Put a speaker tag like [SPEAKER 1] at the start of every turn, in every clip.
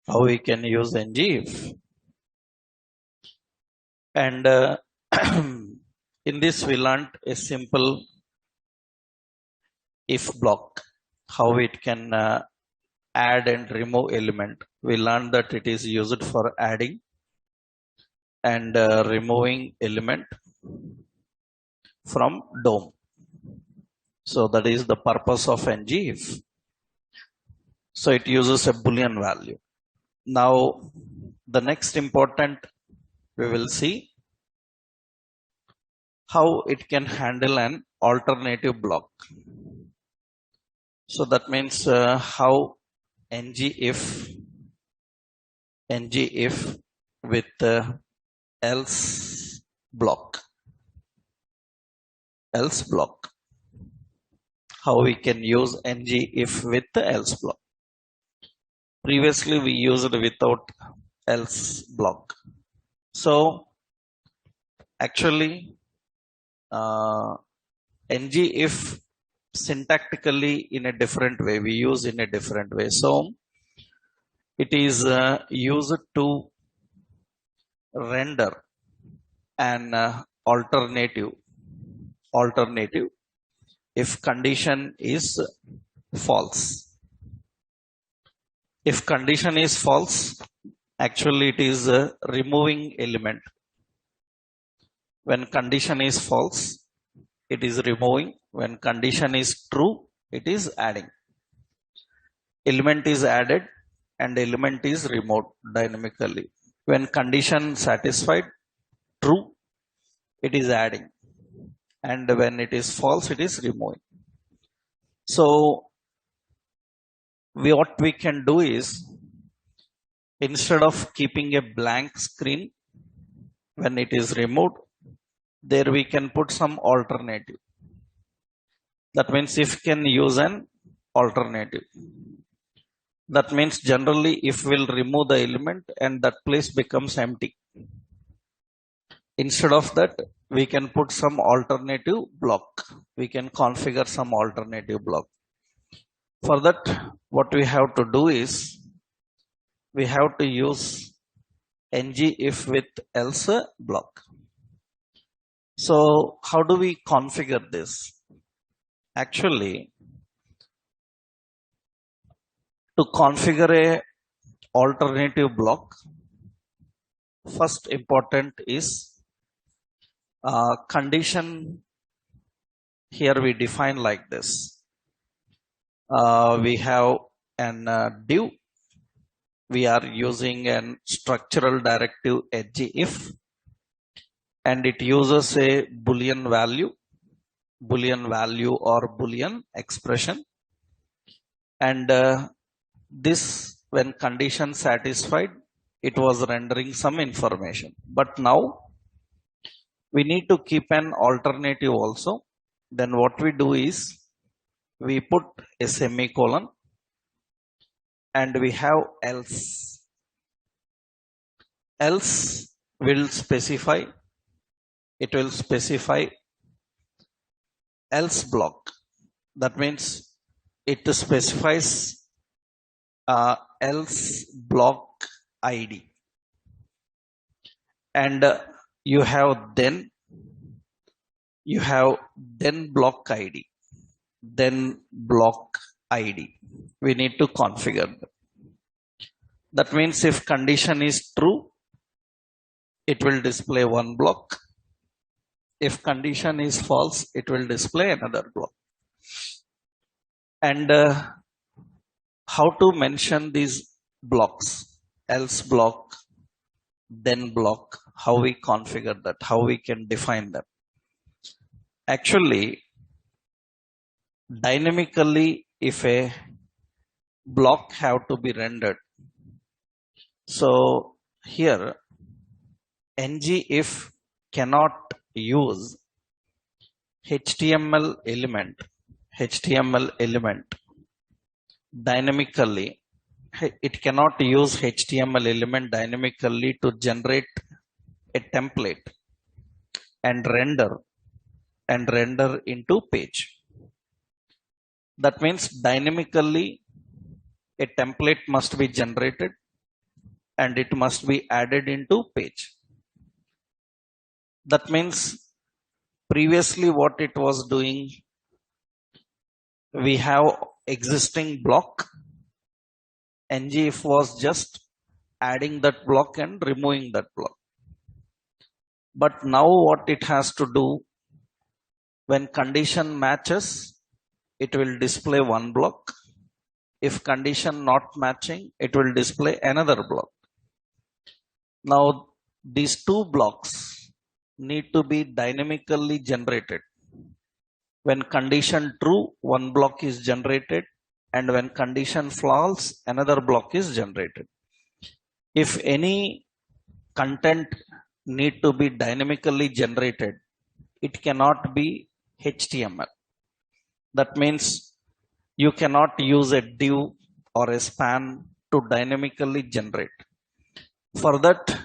[SPEAKER 1] how we can use ngIf. And in this we learned a simple if block, how it can add and remove element. We learned that it is used for adding and removing element from DOM. So that is the purpose of ngIf. So it uses a Boolean value. Now the next important, we will see how it can handle an alternative block. So that means how ngIf with else block, how we can use ngIf with the else block. Previously we used without else block. So actually ngIf syntactically in a different way, we use in a different way. So it is used to render an alternative if condition is false. If condition is false, actually it is removing element. When condition is false, it is removing. When condition is true, it is adding. Element is added and element is removed dynamically. When condition satisfied, true, it is adding. And when it is false, it is removing. So what we can do is, instead of keeping a blank screen when it is removed, there we can put some alternative. That means if can use an alternative. That means generally if will remove the element and that place becomes empty. Instead of that, we can put some alternative block. We can configure some alternative block. For that, what we have to do is, we have to use ngIf with else block. So how do we configure this? Actually, to configure a alternative block, first important is condition. Here we define like this. We have an div. We are using an structural directive ngIf, and it uses a Boolean value or Boolean expression. And this, when condition satisfied, it was rendering some information. But now we need to keep an alternative also. Then what we do is, we put a semicolon and we have else. Else will specify, it will specify else block. That means it specifies else block ID. And you have then block ID. Then block ID. We need to configure them. That means if condition is true, it will display one block. If condition is false, it will display another block. And how to mention these blocks? Else block, then block. How we configure that? How we can define them? Actually, dynamically, if a block have to be rendered, so here ngIf cannot use HTML element dynamically. It cannot use HTML element dynamically to generate a template and render into page. That means dynamically a template must be generated and it must be added into page. That means previously what it was doing, we have existing block, ngIf was just adding that block and removing that block. But now what it has to do, when condition matches, it will display one block. If condition not matching, it will display another block. Now these two blocks need to be dynamically generated. When condition true, one block is generated, and when condition false, another block is generated. If any content need to be dynamically generated, it cannot be HTML. That means you cannot use a div or a span to dynamically generate. For that,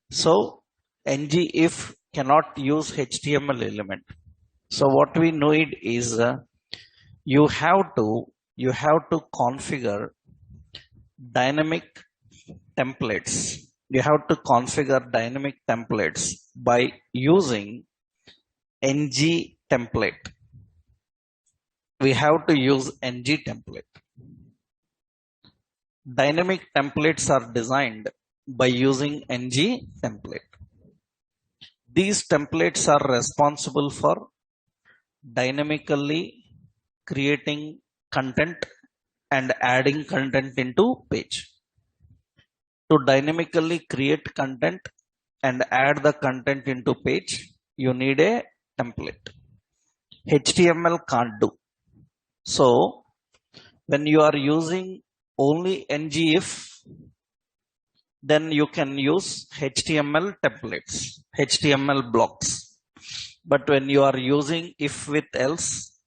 [SPEAKER 1] so ngIf cannot use HTML element. So what we need is you have to configure dynamic templates. You have to configure dynamic templates by using ng template. We have to use ng template. Dynamic templates are designed by using ng template. These templates are responsible for dynamically creating content and adding content into page. To dynamically create content and add the content into page, you need a template. HTML can't do. So when you are using only ngIf, then you can use HTML templates, HTML blocks. But when you are using if with else,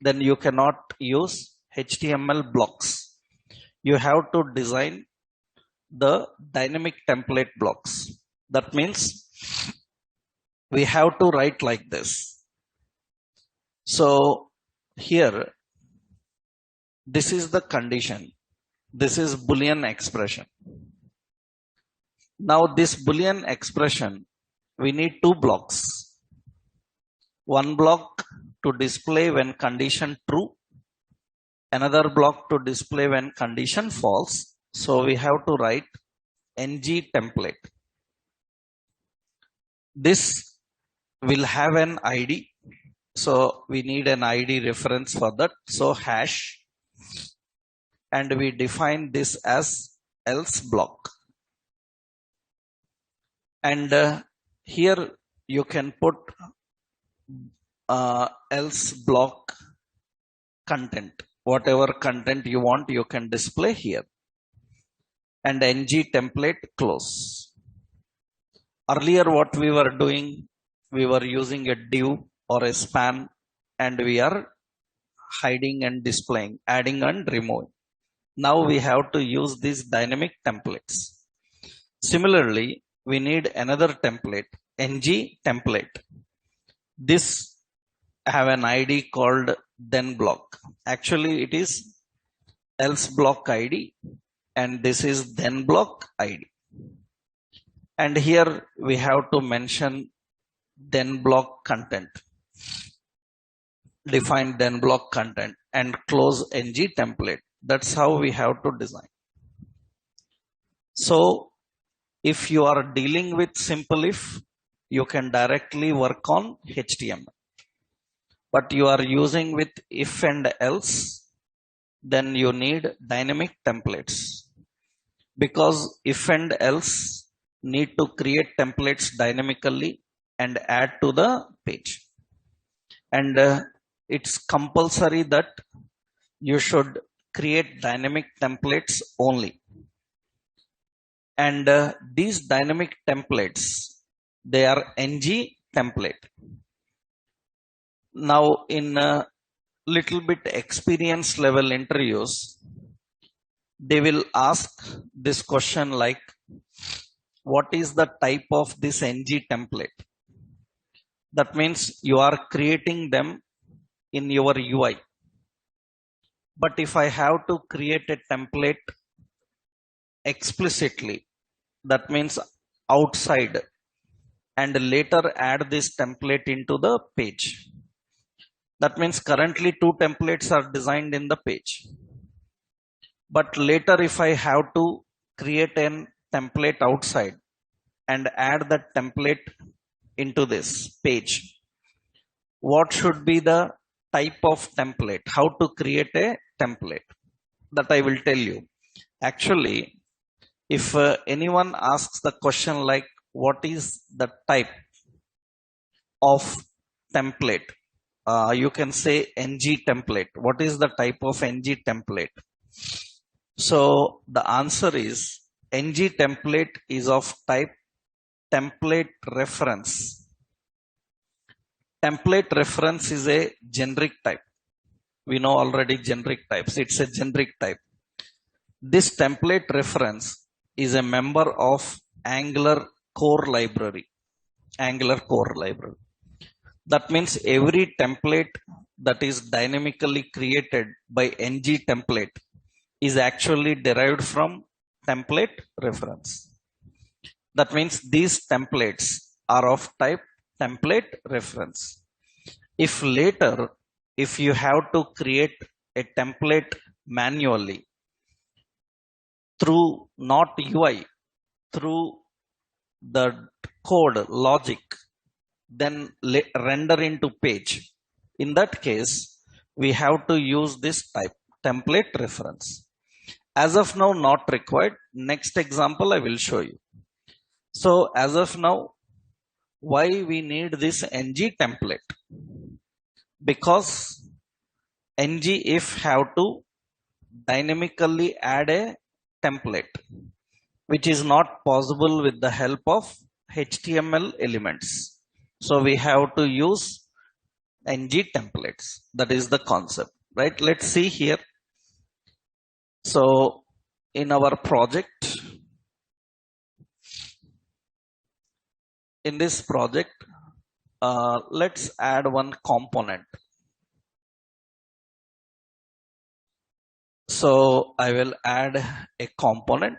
[SPEAKER 1] then you cannot use HTML blocks. You have to design the dynamic template blocks. That means we have to write like this. So here, this is the condition. This is Boolean expression. Now this Boolean expression, we need two blocks. One block to display when condition true, another block to display when condition false. So we have to write ng template. This will have an ID. So we need an ID reference for that. So hash, and we define this as else block. And here you can put else block content. Whatever content you want, you can display here. And ng template close. Earlier what we were doing, we were using a div or a span, and we are hiding and displaying, adding and removing. Now we have to use these dynamic templates. Similarly, we need another template, ng template. This have an ID called then block. Actually it is else block ID, and this is then block ID. And here we have to mention then block content. Define then block content and close ng template. That's how we have to design. So if you are dealing with simple if, you can directly work on HTML. But you are using with if and else, then you need dynamic templates. Because if and else need to create templates dynamically and add to the page. And it's compulsory that you should create dynamic templates only. And these dynamic templates, they are ng template. Now in little bit experience level interviews, they will ask this question like, what is the type of this ng template? That means you are creating them in your UI. But if I have to create a template explicitly, that means outside, and later add this template into the page. That means currently two templates are designed in the page, but later if I have to create an template outside and add that template into this page, what should be the type of template, how to create a template, that I will tell you. Actually, if anyone asks the question like what is the type of template, you can say ng template. What is the type of ng template? So the answer is ng template is of type template reference. Template reference is a generic type. We know already generic types. It's a generic type. This template reference is a member of Angular core library. Angular core library. That means every template that is dynamically created by ng template is actually derived from template reference. That means these templates are of type template reference. If later, if you have to create a template manually through not UI, through the code logic, then render into page. In that case, we have to use this type template reference. As of now, not required. Next example I will show you. So as of now, why we need this ng template? Because ng if have to dynamically add a template, which is not possible with the help of HTML elements. So we have to use ng templates. That is the concept, right? Let's see here. So in our project, in this project, let's add one component. So I will add a component.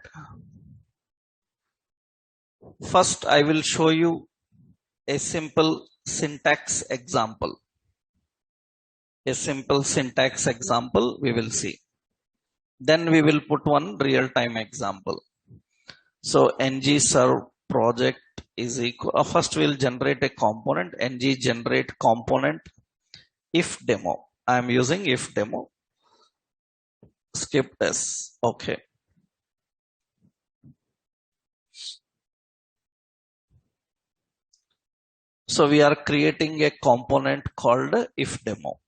[SPEAKER 1] First, I will show you a simple syntax example. A simple syntax example we will see. Then we will put one real-time example. So ng serve project is equal. First we'll generate a component. Ng generate component if demo. I am using if demo. Skip s. Okay. So we are creating a component called if demo.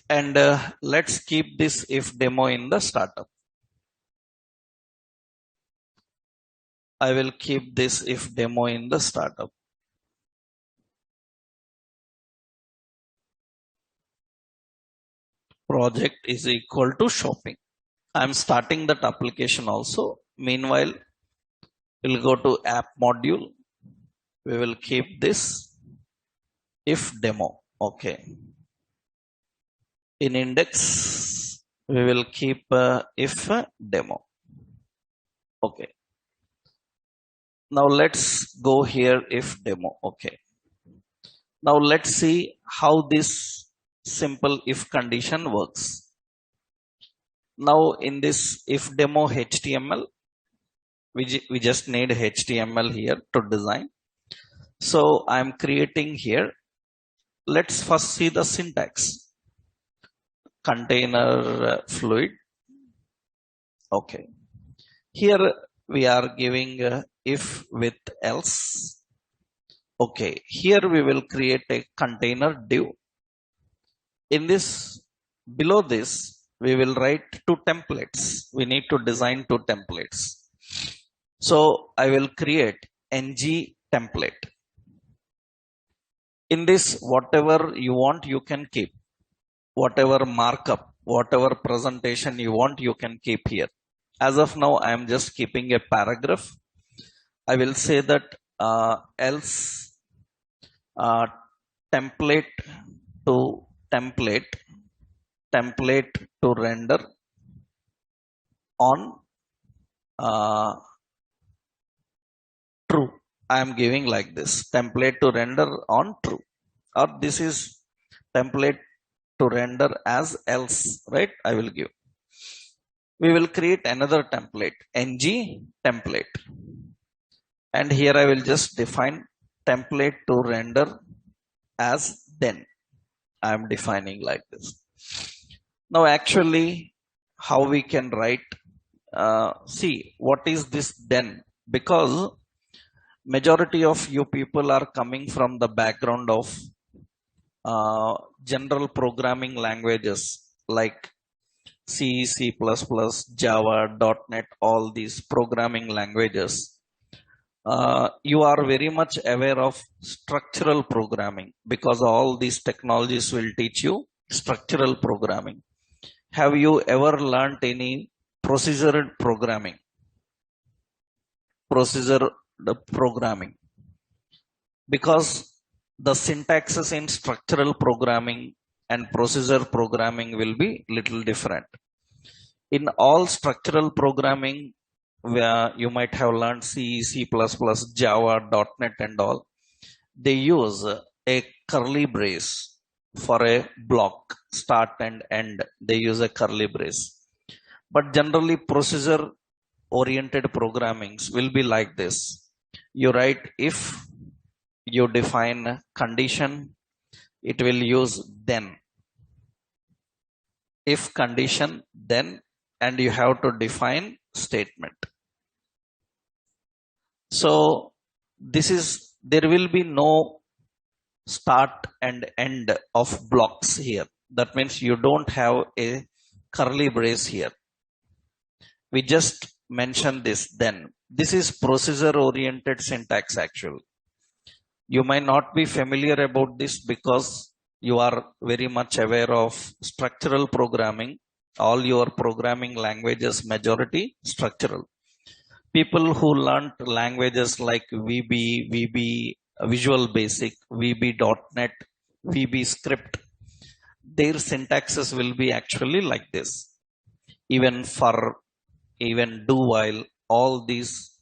[SPEAKER 1] And let's keep this if demo in the startup. I will keep this if demo in the startup. Project is equal to shopping. I'm starting that application also. Meanwhile, we'll go to app module. We will keep this if demo. Okay. In index, we will keep if demo. Okay. Now let's go here if demo. Okay. Now let's see how this simple if condition works. Now in this if demo HTML, we just need HTML here to design. So I'm creating here. Let's first see the syntax. Container fluid. Okay. Here we are giving if with else. Okay. Here we will create a container div. In this, below this, we will write two templates. We need to design two templates. So I will create ng template. In this, whatever you want, you can keep. Whatever markup, whatever presentation you want, you can keep here. As of now, I am just keeping a paragraph. I will say that else template to template template to render on true. I am giving like this, template to render on true, or this is template to render as else, right? I will give. We will create another template, ng template. And here I will just define template to render as then. I am defining like this. Now actually how we can write, see what is this then, because majority of you people are coming from the background of general programming languages like C, C++, Java, .NET, all these programming languages. You are very much aware of structural programming because all these technologies will teach you structural programming. Have you ever learned any procedural programming? Procedural programming. Because the syntaxes in structural programming and procedure programming will be little different. In all structural programming, where you might have learned C, C++, Java, .NET and all, they use a curly brace for a block, start and end. They use a curly brace. But generally procedure oriented programmings will be like this. You write if, you define condition, it will use then. If condition, then, and you have to define statement. So this is, there will be no start and end of blocks here. That means you don't have a curly brace here. We just mention this then. This is procedure oriented syntax actually. You might not be familiar about this because you are very much aware of structural programming. All your programming languages, majority structural. People who learned languages like VB, Visual Basic, VB.NET, VB Script, their syntaxes will be actually like this. Even for, even do while, all these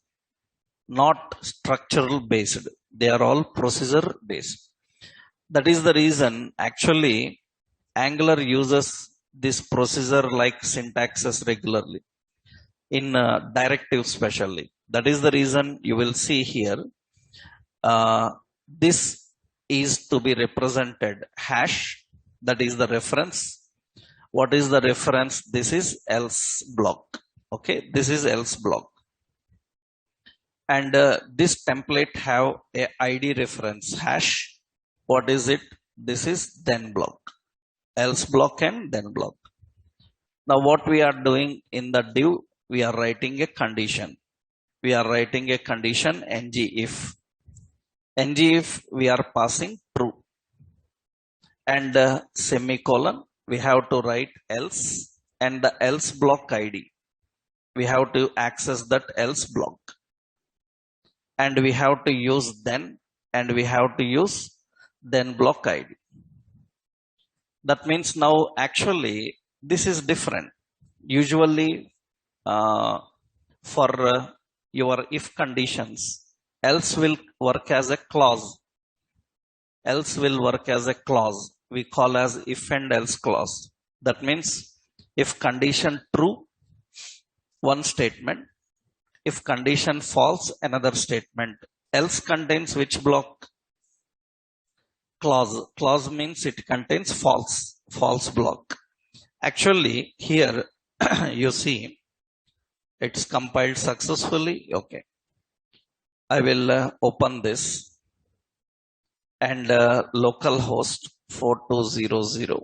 [SPEAKER 1] not structural based. They are all procedure based. That is the reason actually Angular uses this procedure like syntaxes regularly in directives especially. That is the reason you will see here this is to be represented hash, that is the reference. What is the reference? This is else block. Okay, this is else block. And this template have a ID reference hash. What is it? This is then block, else block and then block. Now what we are doing in the div, we are writing a condition. We are writing a condition ng if. Ng if we are passing true. And semicolon, we have to write else, and the else block ID. We have to access that else block. And we have to use then, and we have to use then block ID. That means now actually this is different. Usually for your if conditions, else will work as a clause. Else will work as a clause. We call as if and else clause. That means if condition true, one statement. If condition false, another statement. Else contains which block? Clause. Clause means it contains false. False block. Actually here you see it's compiled successfully. Okay. I will open this and localhost 4200.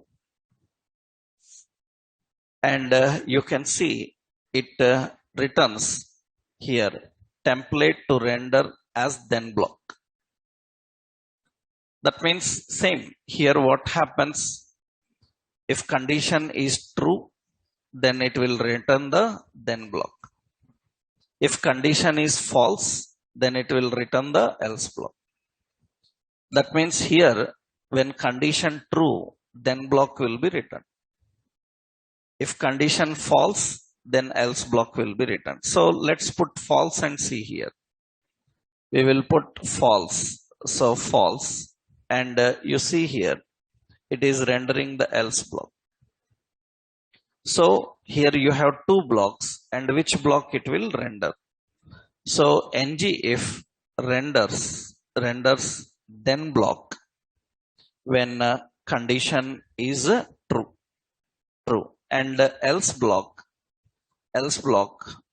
[SPEAKER 1] And you can see it returns here template to render as then block. That means same here. What happens if condition is true, then it will return the then block. If condition is false, then it will return the else block. That means here when condition true, then block will be returned. If condition false, then else block will be returned. So let's put false and see here. We will put false. So false. And you see here, it is rendering the else block. So here you have two blocks, and which block it will render. So ng if renders then block when condition is true, and else block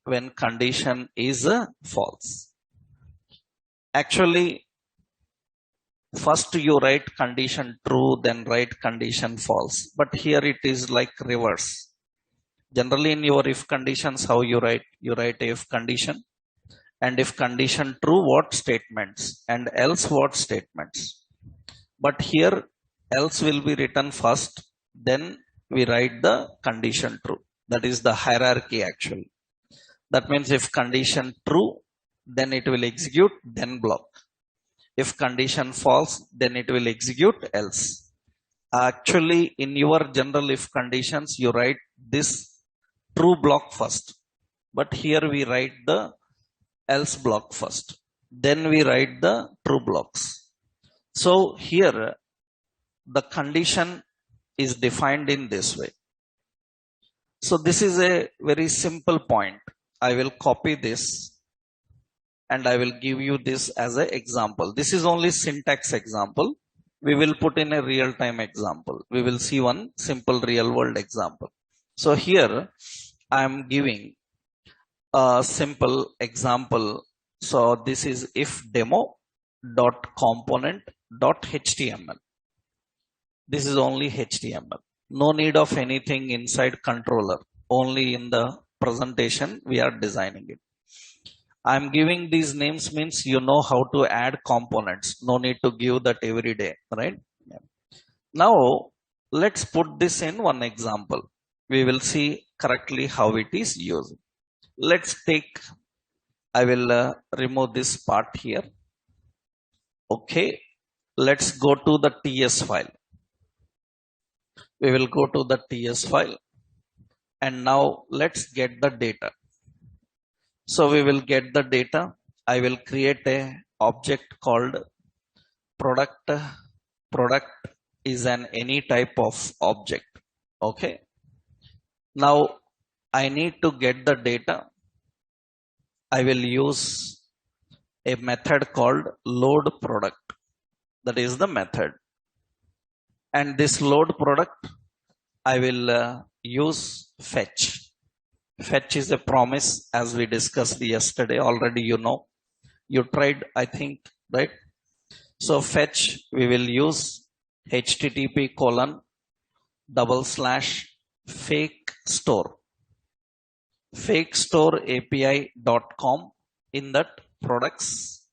[SPEAKER 1] when condition is false. Actually, first you write condition true, then write condition false, but here it is like reverse. Generally in your if conditions, how you write if condition, and if condition true, what statements, and else what statements. But here else will be written first, then we write the condition true. That is the hierarchy actually. That means if condition true, then it will execute then block. If condition false, then it will execute else. Actually, in your general if conditions, you write this true block first. But here we write the else block first. Then we write the true blocks. So here, the condition is defined in this way. So this is a very simple point. I will copy this and I will give you this as an example. This is only syntax example. We will put in a real-time example. We will see one simple real-world example. So here I am giving a simple example. So this is if demo.component.html. This is only HTML. No need of anything inside controller. Only in the presentation we are designing it. I'm giving these names means you know how to add components. No need to give that every day, right? Yeah. Now let's put this in one example. We will see correctly how it is used. Let's take, I will remove this part here. Okay, let's go to the TS file. We will go to the TS file, and now let's get the data. So we will get the data. I will create a object called product. Product is an any type of object. Okay. Now I need to get the data. I will use a method called load product. That is the method. And this load product, I will use fetch. Fetch is a promise, as we discussed yesterday. Already you know. You tried, I think, right? So fetch, we will use http://fake store. fakestore.api.com. In that products,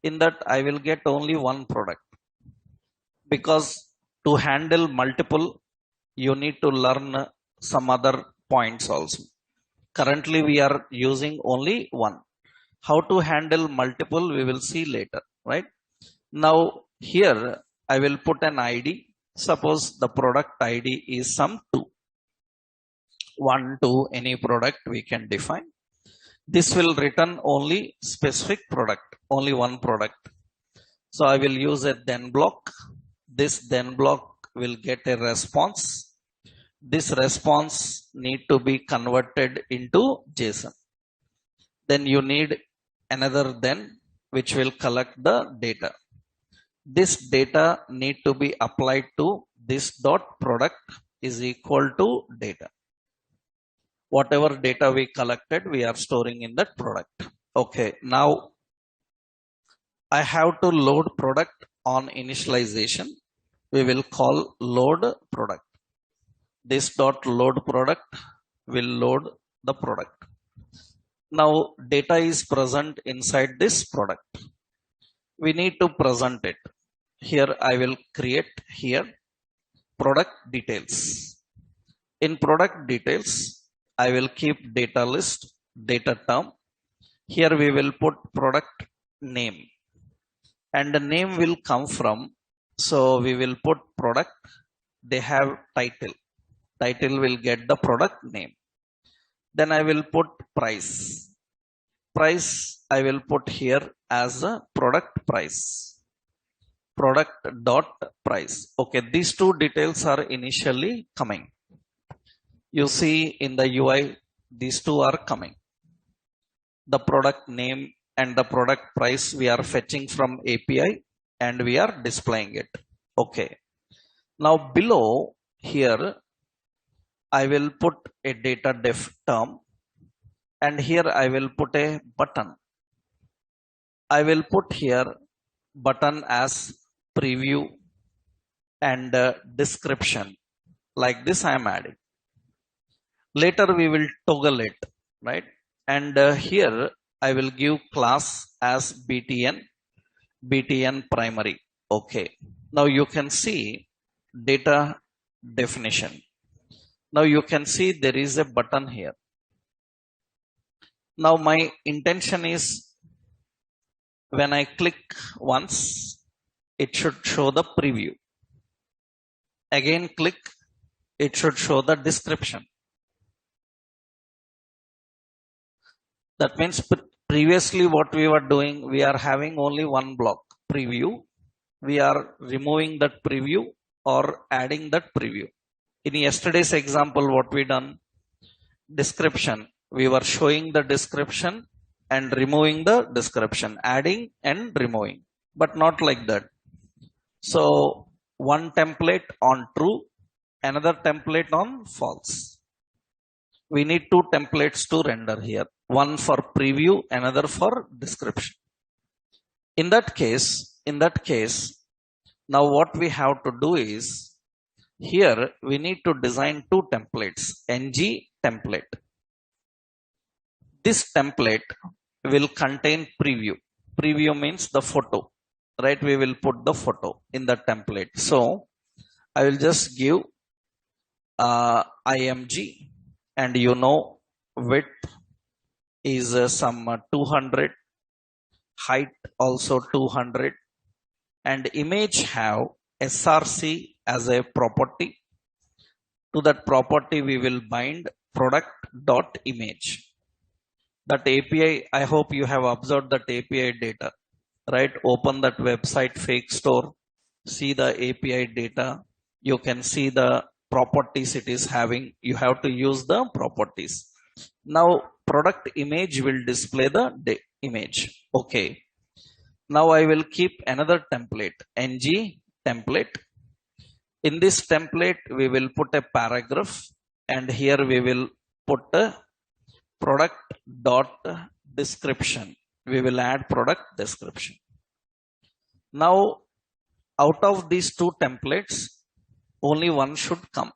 [SPEAKER 1] in that I will get only one product. Because to handle multiple, you need to learn some other points also. Currently, we are using only one. How to handle multiple, we will see later, right? Now, here, I will put an ID. Suppose the product ID is some 2. 1, 2, any product we can define. This will return only specific product, only one product. So I will use a then block. This then block will get a response. This response need to be converted into JSON. Then you need another then which will collect the data. This data need to be applied to this dot product is equal to data. Whatever data we collected, we are storing in that product. Okay, now I have to load product on initialization. We will call load product. This dot load product will load the product. Now data is present inside this product. We need to present it. Here I will create here product details. In product details, I will keep data list, data term. Here we will put product name. And the name will come from, so we will put product. They have title. Title will get the product name. Then I will put price. Price I will put here as a product price. Product dot price. Okay, these two details are initially coming. You see in the UI, these two are coming. The product name and the product price we are fetching from API and we are displaying it. Okay. Now below here, I will put a data def term and here I will put a button. I will put here button as preview and description. Like this I am adding. Later we will toggle it, right? And here I will give class as BTN primary. Okay. Now you can see data definition. Now you can see there is a button here. Now my intention is when I click once, it should show the preview. Again click, it should show the description. That means previously what we were doing, we are having only one block, preview. We are removing that preview or adding that preview. In yesterday's example, what we done, description. We were showing the description and removing the description, adding and removing, but not like that. So one template on true, another template on false. We need two templates to render here. One for preview, another for description. In that case, now what we have to do is, here we need to design two templates, ng template. This template will contain preview. Preview means the photo, right? We will put the photo in the template. So I will just give img, and you know width is some 200, height also 200, and image have src as a property. To that property we will bind product.image. That API, I hope you have observed that API data, right? Open that website fake store, see the API data. You can see the properties it is having. You have to use the properties. Now product image will display the image. Okay. Now I will keep another template, ng template. In this template, we will put a paragraph, and here we will put a product dot description. We will add product description. Now, out of these two templates, only one should come.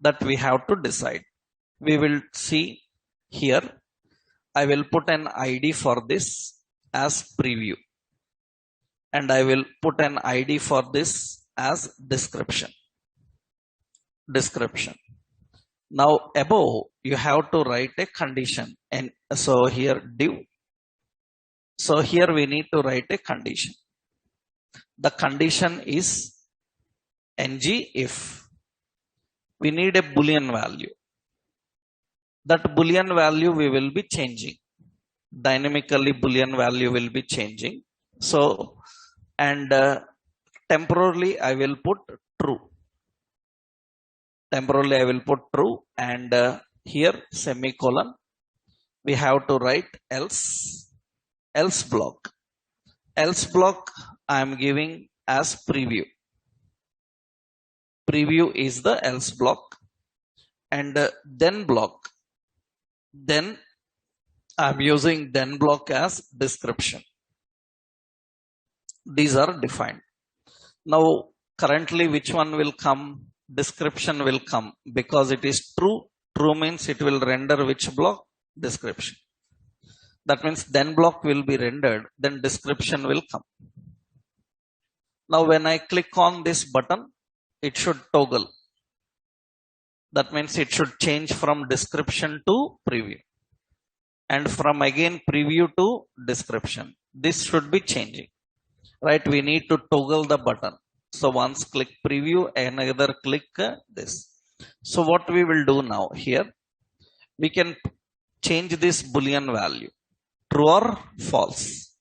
[SPEAKER 1] That we have to decide. We will see here. I will put an ID for this as preview, and I will put an ID for this as description. Now above you have to write a condition, and so here div. So here we need to write a condition. The condition is ng if. We need a boolean value. That boolean value we will be changing. Dynamically boolean value will be changing. So, and temporarily I will put true. Temporarily I will put true, and here semicolon. We have to write else block. Else block I am giving as preview. Preview is the else block, and then block. Then I am using then block as description. These are defined. Now currently which one will come? Description will come because it is true. True means it will render which block? Description. That means then block will be rendered, then description will come. Now when I click on this button, it should toggle. That means it should change from description to preview, and from again preview to description. This should be changing, right? We need to toggle the button. So once click preview, another click this. So what we will do now here, we can change this Boolean value, true or false.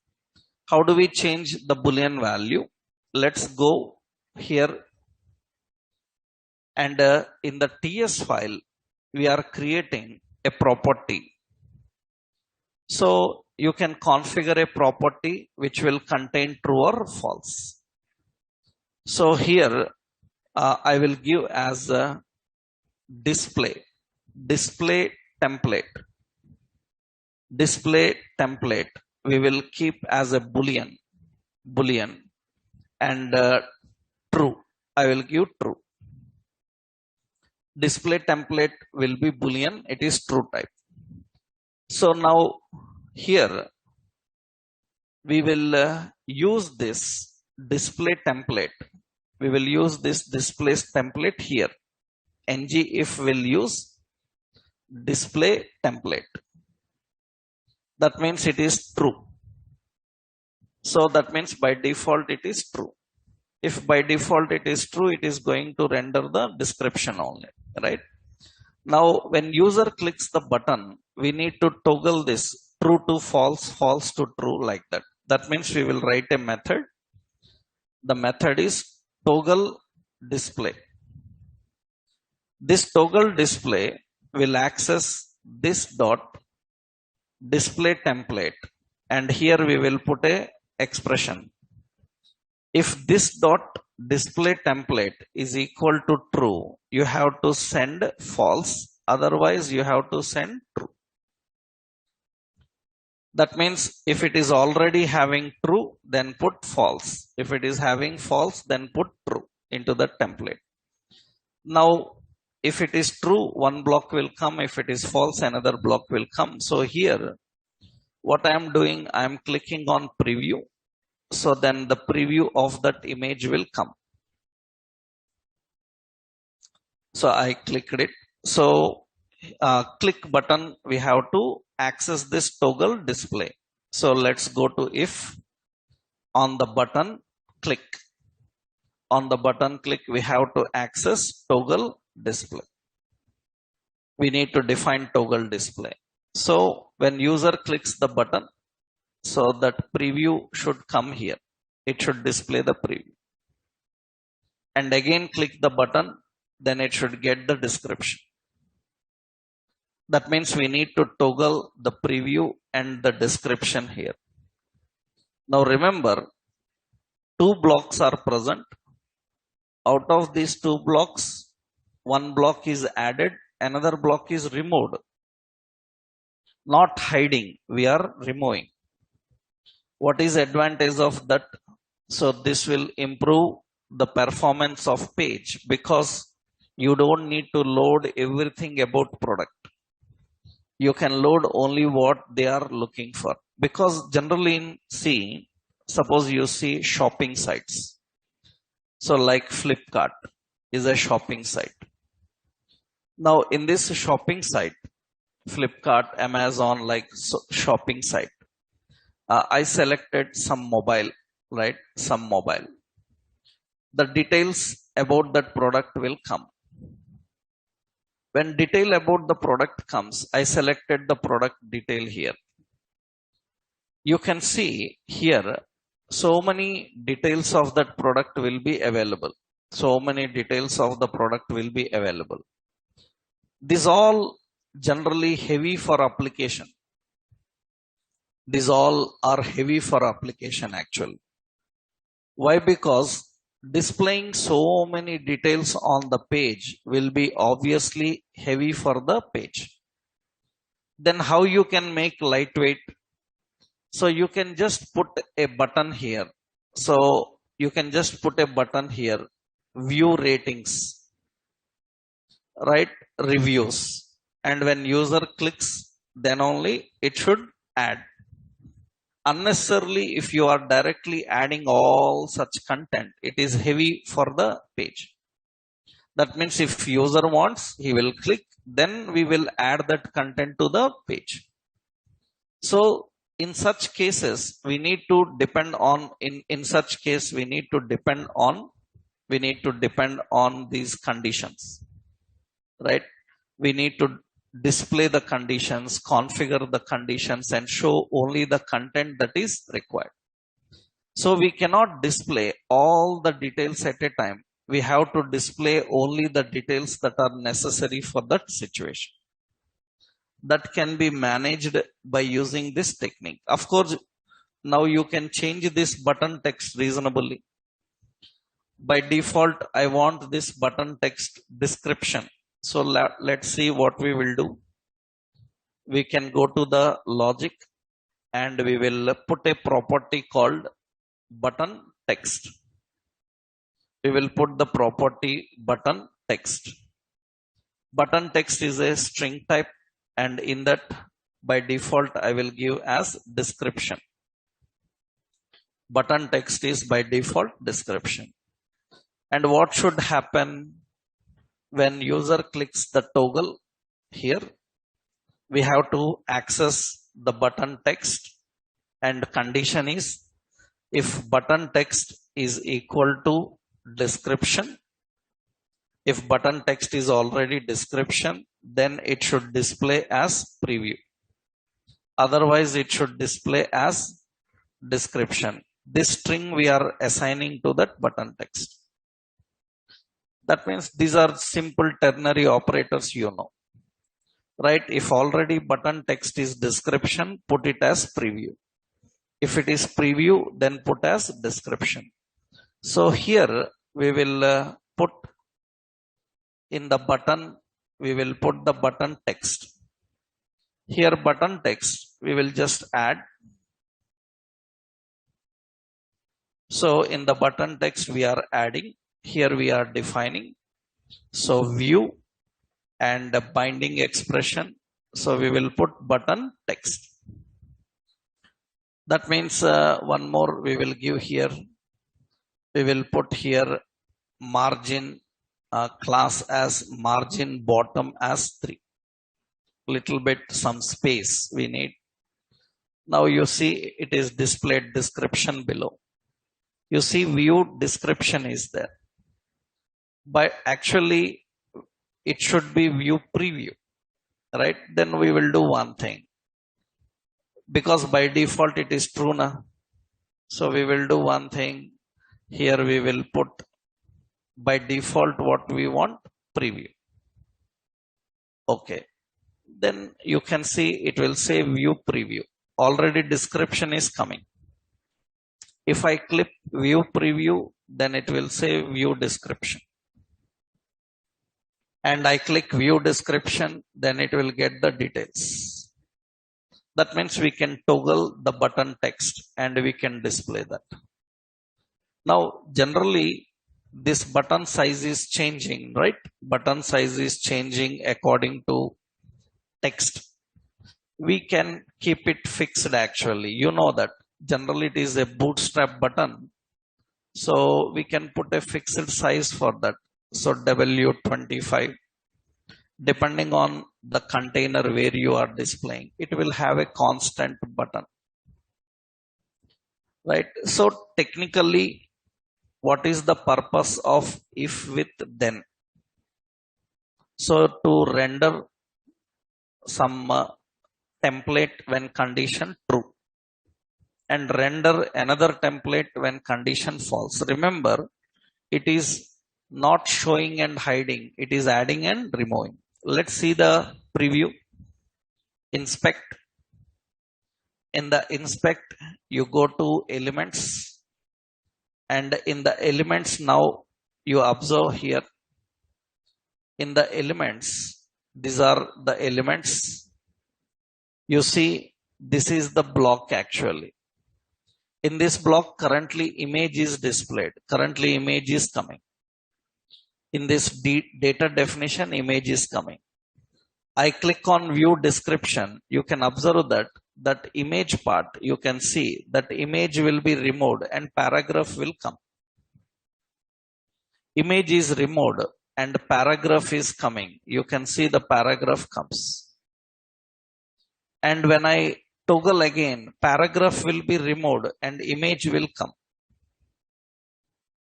[SPEAKER 1] How do we change the Boolean value? Let's go here and in the TS file, we are creating a property. So you can configure a property which will contain true or false. So here I will give as a display template. Display template we will keep as a boolean and true. I will give true. Display template will be boolean. It is true type. So now here we will use this display template. We will use this display template here. Ng if will use display template. That means it is true. So that means by default it is true. If by default it is true, it is going to render the description only, right? Now when user clicks the button, we need to toggle this true to false, false to true, like that. That means we will write a method. The method is toggle display. This toggle display will access this dot display template, and here we will put a expression. If this dot display template is equal to true, you have to send false, otherwise you have to send true. That means if it is already having true, then put false. If it is having false, then put true into the template. Now if it is true, one block will come. If it is false, another block will come. So here what I am doing, I am clicking on preview. So then the preview of that image will come. So I clicked it. So click button, we have to access this toggle display. So let's go to if. On the button click. On the button click, we have to access toggle display. We need to define toggle display. So when user clicks the button, so that preview should come here. It should display the preview. And again click the button, then it should get the description. That means we need to toggle the preview and the description here. Now remember, two blocks are present. Out of these two blocks, one block is added, another block is removed. Not hiding, we are removing. What is advantage of that? So this will improve the performance of page, because you don't need to load everything about product. You can load only what they are looking for. Because generally in C, suppose you see shopping sites. So like Flipkart is a shopping site. Now in this shopping site, Flipkart, Amazon, like shopping site, I selected some mobile, right? Some mobile. The details about that product will come. When detail about the product comes, I selected the product detail here. You can see here, so many details of that product will be available. So many details of the product will be available. These all generally heavy for application. These all are heavy for application actually. Why? Because displaying so many details on the page will be obviously heavy for the page. Then how you can make lightweight? So you can just put a button here. So you can just put a button here, view ratings, right? Reviews. And when user clicks, then only it should add. Unnecessarily, if you are directly adding all such content, it is heavy for the page. That means if user wants, he will click, then we will add that content to the page. So in such cases, we need to depend on, in such case, we need to depend on these conditions. right? We need to display the conditions, configure the conditions, and show only the content that is required. So we cannot display all the details at a time. We have to display only the details that are necessary for that situation. That can be managed by using this technique. Of course, now you can change this button text reasonably. By default, I want this button text description. So let's see what we will do. We can go to the logic and we will put a property called button text. We will put the property button text. Button text is a string type, and in that by default I will give as description. Button text is by default description. And what should happen when user clicks the toggle here? We have to access the button text, and condition is if button text is equal to description. If button text is already description, then it should display as preview. Otherwise, it should display as description. This string we are assigning to that button text. That means these are simple ternary operators, you know. Right? If already button text is description, put it as preview. If it is preview, then put as description. So here we will put in the button, we will put the button text. Here button text, we will just add. So in the button text, we are adding. Here we are defining. So view and the binding expression. So we will put button text. That means one more we will give here. We will put here margin class as margin bottom as 3. Little bit some space we need. Now you see it is displayed description below. You see view description is there. But actually it should be view preview, right? Then we will do one thing. Because by default it is true now. So we will do one thing. Here we will put by default what we want, preview. Okay. Then you can see it will say view preview. Already description is coming. If I click view preview, then it will say view description. And I click view description, then it will get the details. That means we can toggle the button text and we can display that. Now, generally, this button size is changing, right? Button size is changing according to text. We can keep it fixed actually. You know that. Generally, it is a bootstrap button. So we can put a fixed size for that. So W25. Depending on the container where you are displaying, it will have a constant button. Right? So technically, what is the purpose of if with then? So to render some template when condition true and render another template when condition false. Remember, it is not showing and hiding, it is adding and removing. Let's see the preview. Inspect. In the inspect, you go to elements, and in the elements now you observe here. In the elements, these are the elements. You see, this is the block actually. In this block, currently image is displayed. Currently image is coming. In this data definition, image is coming. I click on view description. You can observe that image part, you can see that image will be removed and paragraph will come. Image is removed and paragraph is coming. You can see the paragraph comes. And when I toggle again, paragraph will be removed and image will come.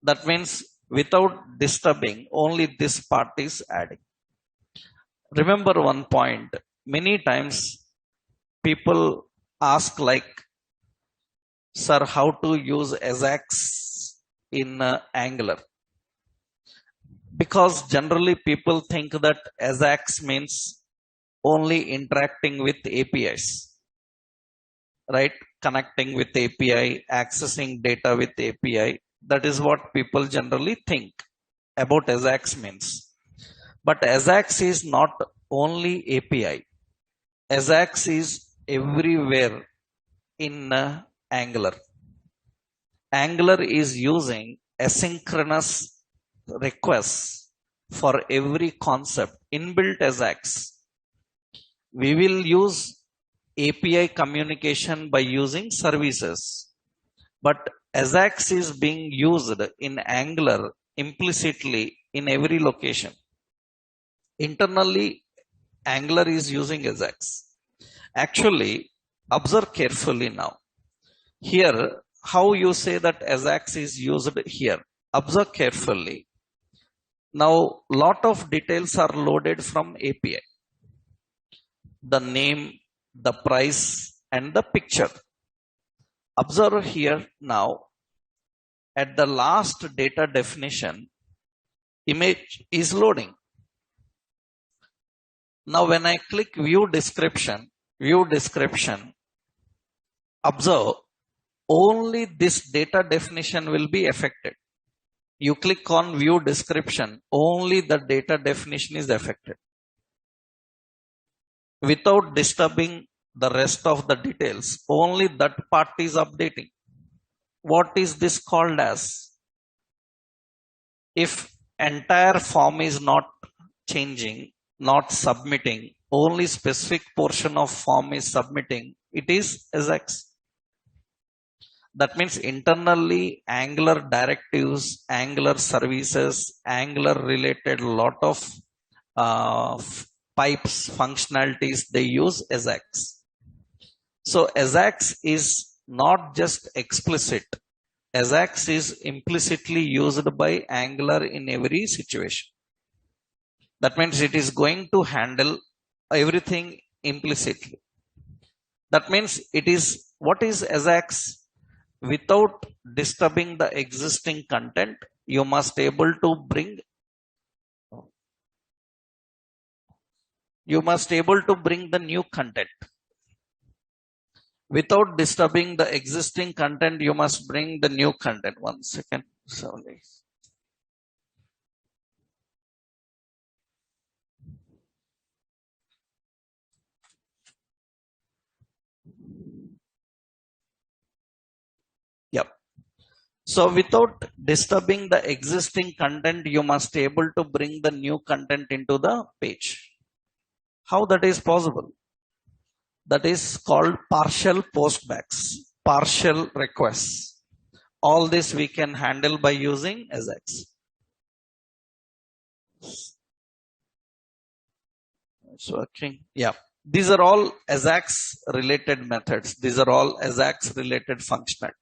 [SPEAKER 1] That means without disturbing, only this part is adding. Remember one point. Many times people ask like, sir, how to use Ajax in Angular? Because generally people think that Ajax means only interacting with APIs, right? Connecting with API, accessing data with API. That is what people generally think about Ajax means. But Ajax is not only API. Ajax is everywhere in Angular. Angular is using asynchronous requests for every concept inbuilt Ajax. We will use API communication by using services, but Ajax is being used in Angular implicitly in every location. Internally, Angular is using Ajax. Actually, observe carefully now. Here, how you say that Ajax is used here. Observe carefully. Now, lot of details are loaded from API. The name, the price, and the picture. Observe here now. At the last data definition, image is loading. Now, when I click view description, observe only this data definition will be affected. You click on view description, only the data definition is affected, without disturbing the rest of the details. Only that part is updating. What is this called as? If entire form is not changing, not submitting, only specific portion of form is submitting, it is Ajax. That means internally Angular directives, Angular services, Angular related lot of pipes, functionalities, they use Ajax. So Ajax is not just explicit. Ajax is implicitly used by Angular in every situation. That means it is going to handle everything implicitly. That means it is, what is Ajax? Without disturbing the existing content, you must able to bring the new content. Without disturbing the existing content, you must bring the new content. 1 second. Sorry. Yep. So without disturbing the existing content, you must able to bring the new content into the page. How that is possible? That is called partial postbacks, partial requests. All this we can handle by using Ajax. It's working. Yeah. These are all Ajax related methods. These are all Ajax related functional.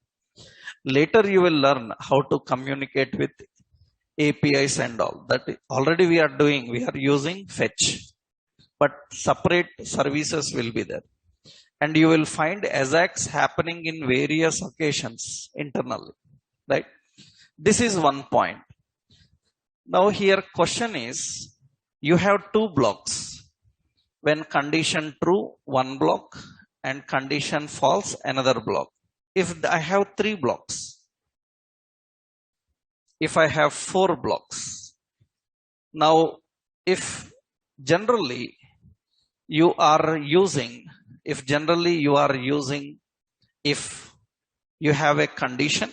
[SPEAKER 1] Later you will learn how to communicate with APIs and all. That already we are doing. We are using fetch. But separate services will be there. And you will find Ajax happening in various occasions internally. Right? This is one point. Now here question is, you have two blocks. When condition true, one block, and condition false, another block. If I have 3 blocks, if I have 4 blocks, now if generally you are using, if you have a condition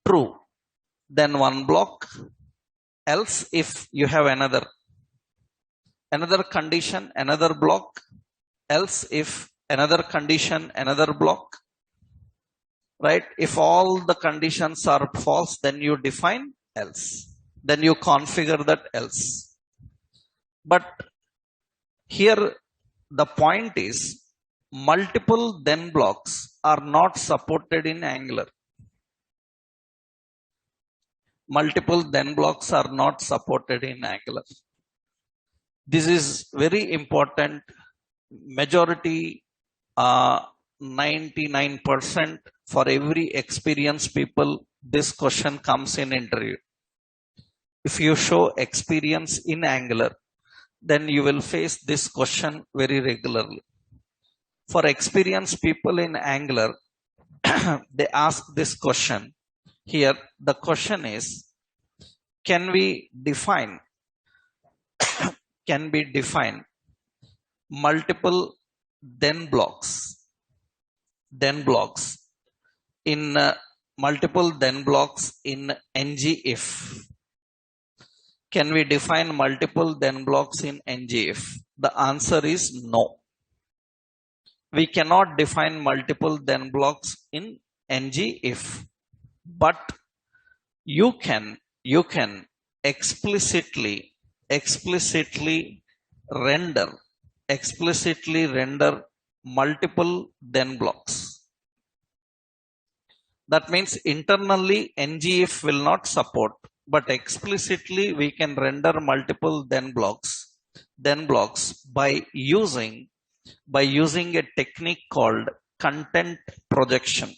[SPEAKER 1] true, then one block, else if you have another condition, another block, else if another condition, another block, right? If all the conditions are false, then you define else. Then you configure that else. But here the point is, multiple then blocks are not supported in Angular. multiple then blocks are not supported in Angular. This is very important. Majority, 99% for every experienced people, this question comes in interview. If you show experience in Angular, then you will face this question very regularly. For experienced people in Angular, they ask this question. Here, the question is, can we define multiple then blocks in multiple then blocks in ngIf? Can we define multiple then blocks in ngIf? The answer is no. We cannot define multiple then blocks in ngIf, but you can explicitly render multiple then blocks. That means internally ngIf will not support, but explicitly we can render multiple then blocks by using a technique called content projection.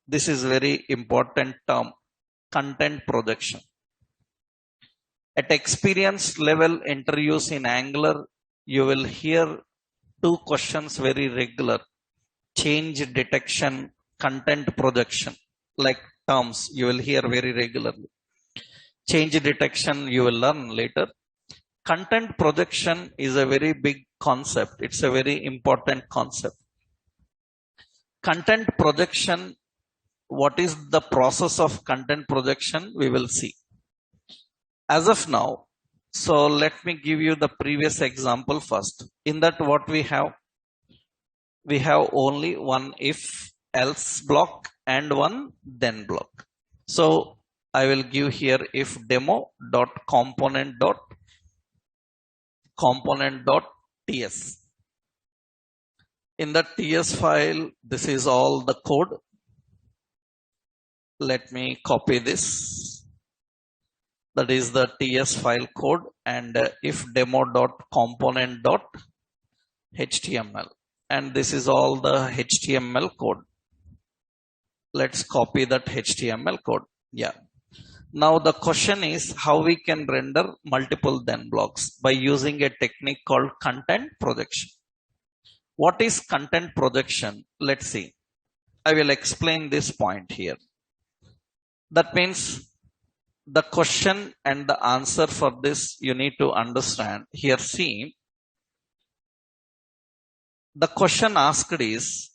[SPEAKER 1] This is very important term, content projection. At experience level interviews in Angular, you will hear two questions very regular: change detection, content projection, like terms you will hear very regularly. Change detection you will learn later. Content projection is a very big concept. It's a very important concept. Content projection, what is the process of content projection? We will see. As of now, so let me give you the previous example first. In that, what we have only one if else block and one then block. So I will give here if demo.component.ts. In the ts file, this is all the code. Let me copy this. That is the ts file code, and if demo.component.html, and this is all the HTML code. Let's copy that HTML code. Yeah. Now the question is how we can render multiple then blocks by using a technique called content projection. What is content projection? Let's see. I will explain this point here. That means the question and the answer for this you need to understand. Here, see, the question asked is,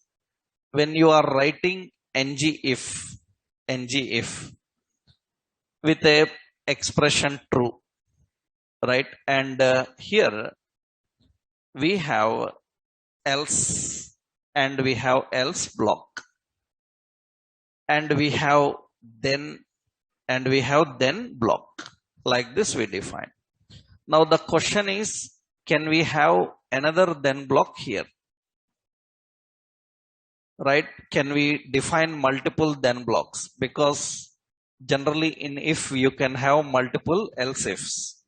[SPEAKER 1] when you are writing ngIf with a expression true, right? And here we have else, and we have else block, and we have then block. Like this we define. Now the question is, can we have another then block here? Right? Can we define multiple then blocks? Because generally in if you can have multiple else ifs.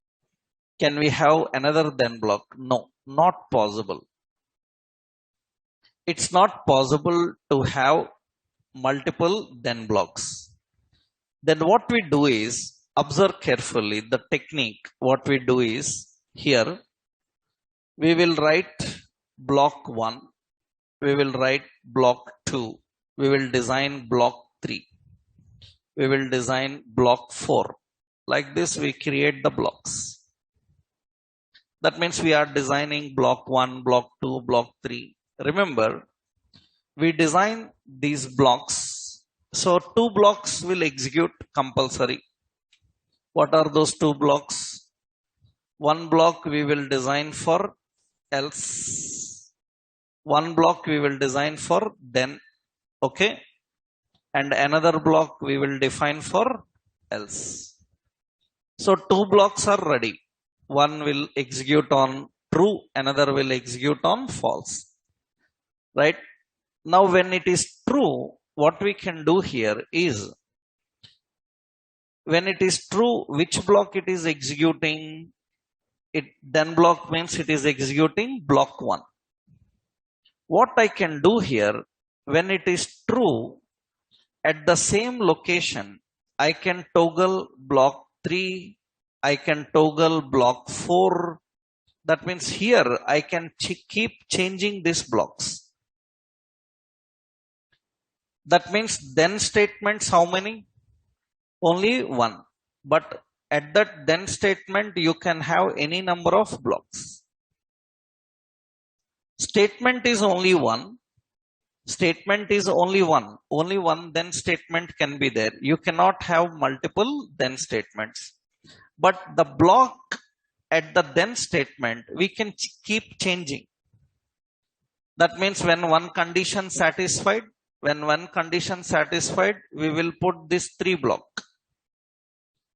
[SPEAKER 1] Can we have another then block? No, not possible. It's not possible to have multiple then blocks. Then what we do is, observe carefully the technique. What we do is, here we will write block 1, we will write block 2, we will design block 3, we will design block 4. Like this we create the blocks. That means we are designing block 1, block 2, block 3. Remember, we design these blocks. So 2 blocks will execute compulsory. What are those 2 blocks? One block we will design for else. One block we will design for then. Okay. And another block we will define for else. So 2 blocks are ready. One will execute on true, another will execute on false. Right? Now when it is true, what we can do here is, When it is true, which block it is executing? It then block means it is executing block 1. What I can do here, when it is true, at the same location, I can toggle block 3, I can toggle block 4. That means here I can keep changing these blocks. That means then statements how many? Only 1. But at that then statement, you can have any number of blocks. Statement is only 1. Statement is only 1. Only one then statement can be there. You cannot have multiple then statements. But the block at the then statement, we can keep changing. That means when one condition satisfied, we will put this 3 block.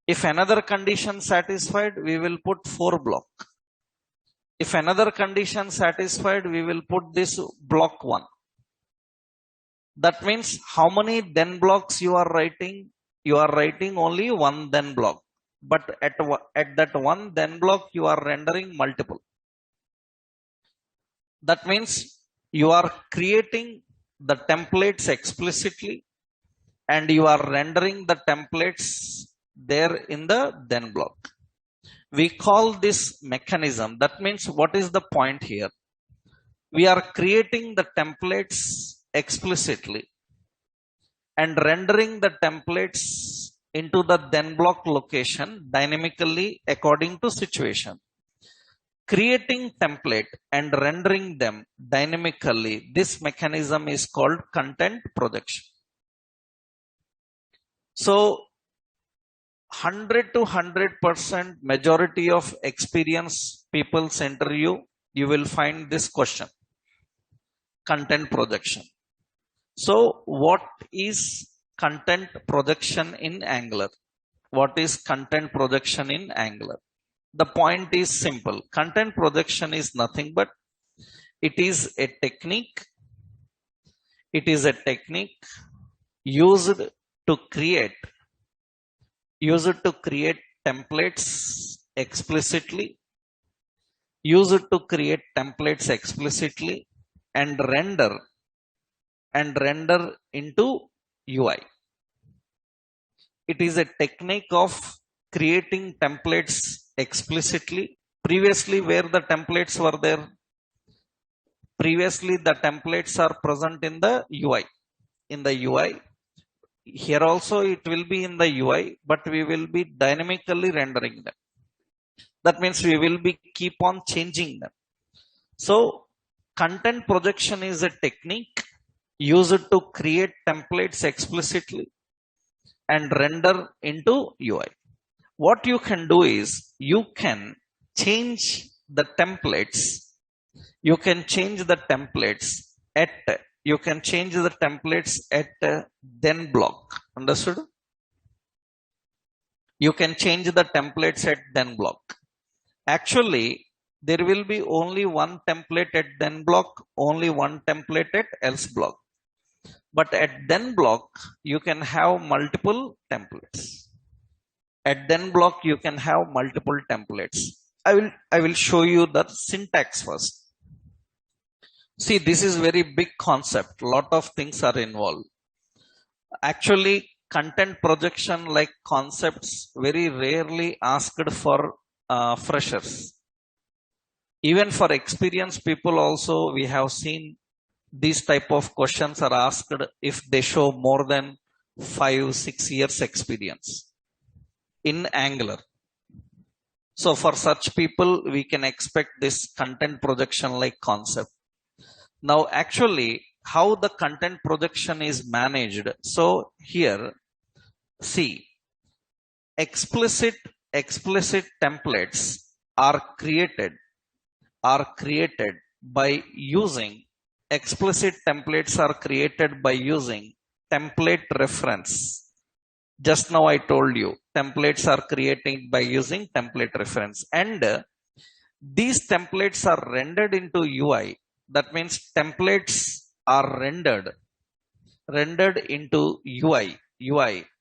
[SPEAKER 1] If another condition satisfied, we will put 4 block. If another condition satisfied, we will put this block 1. That means how many then blocks you are writing? You are writing only one then block. But at that one then block, you are rendering multiple. That means you are creating the templates explicitly and you are rendering the templates there in the then block. We call this mechanism. That means what is the point here? We are creating the templates explicitly and rendering the templates into the then block location dynamically according to situation. Creating template and rendering them dynamically, this mechanism is called content projection. So 100 to 100% majority of experienced people's interview, you will find this question, content projection. So what is content projection in Angular? What is content projection in Angular? The point is simple. Content projection is nothing but it is a technique. It is a technique used to create templates explicitly, and render into UI. It is a technique of creating templates explicitly. Previously, where the templates were there? Previously, the templates are present in the UI. Here also it will be in the UI, but we will be dynamically rendering them. That means we will be keep on changing them. So content projection is a technique used to create templates explicitly and render into UI. What you can do is you can change the templates. You can change the templates at then block. Understood? You can change the templates at then block. Actually, there will be only one template at then block, only one template at else block. But at then block, you can have multiple templates. At then block, you can have multiple templates. I will show you the syntax first. See, this is very big concept. Lot of things are involved. Actually, content projection like concepts very rarely asked for freshers. Even for experienced people also, we have seen these type of questions are asked if they show more than 5-6 years experience in Angular. So for such people, we can expect this content projection like concept. Now, actually, how the content projection is managed. So here, see, explicit templates are created by using template reference. Just now I told you templates are created by using template reference, and these templates are rendered into UI. That means templates are rendered into UI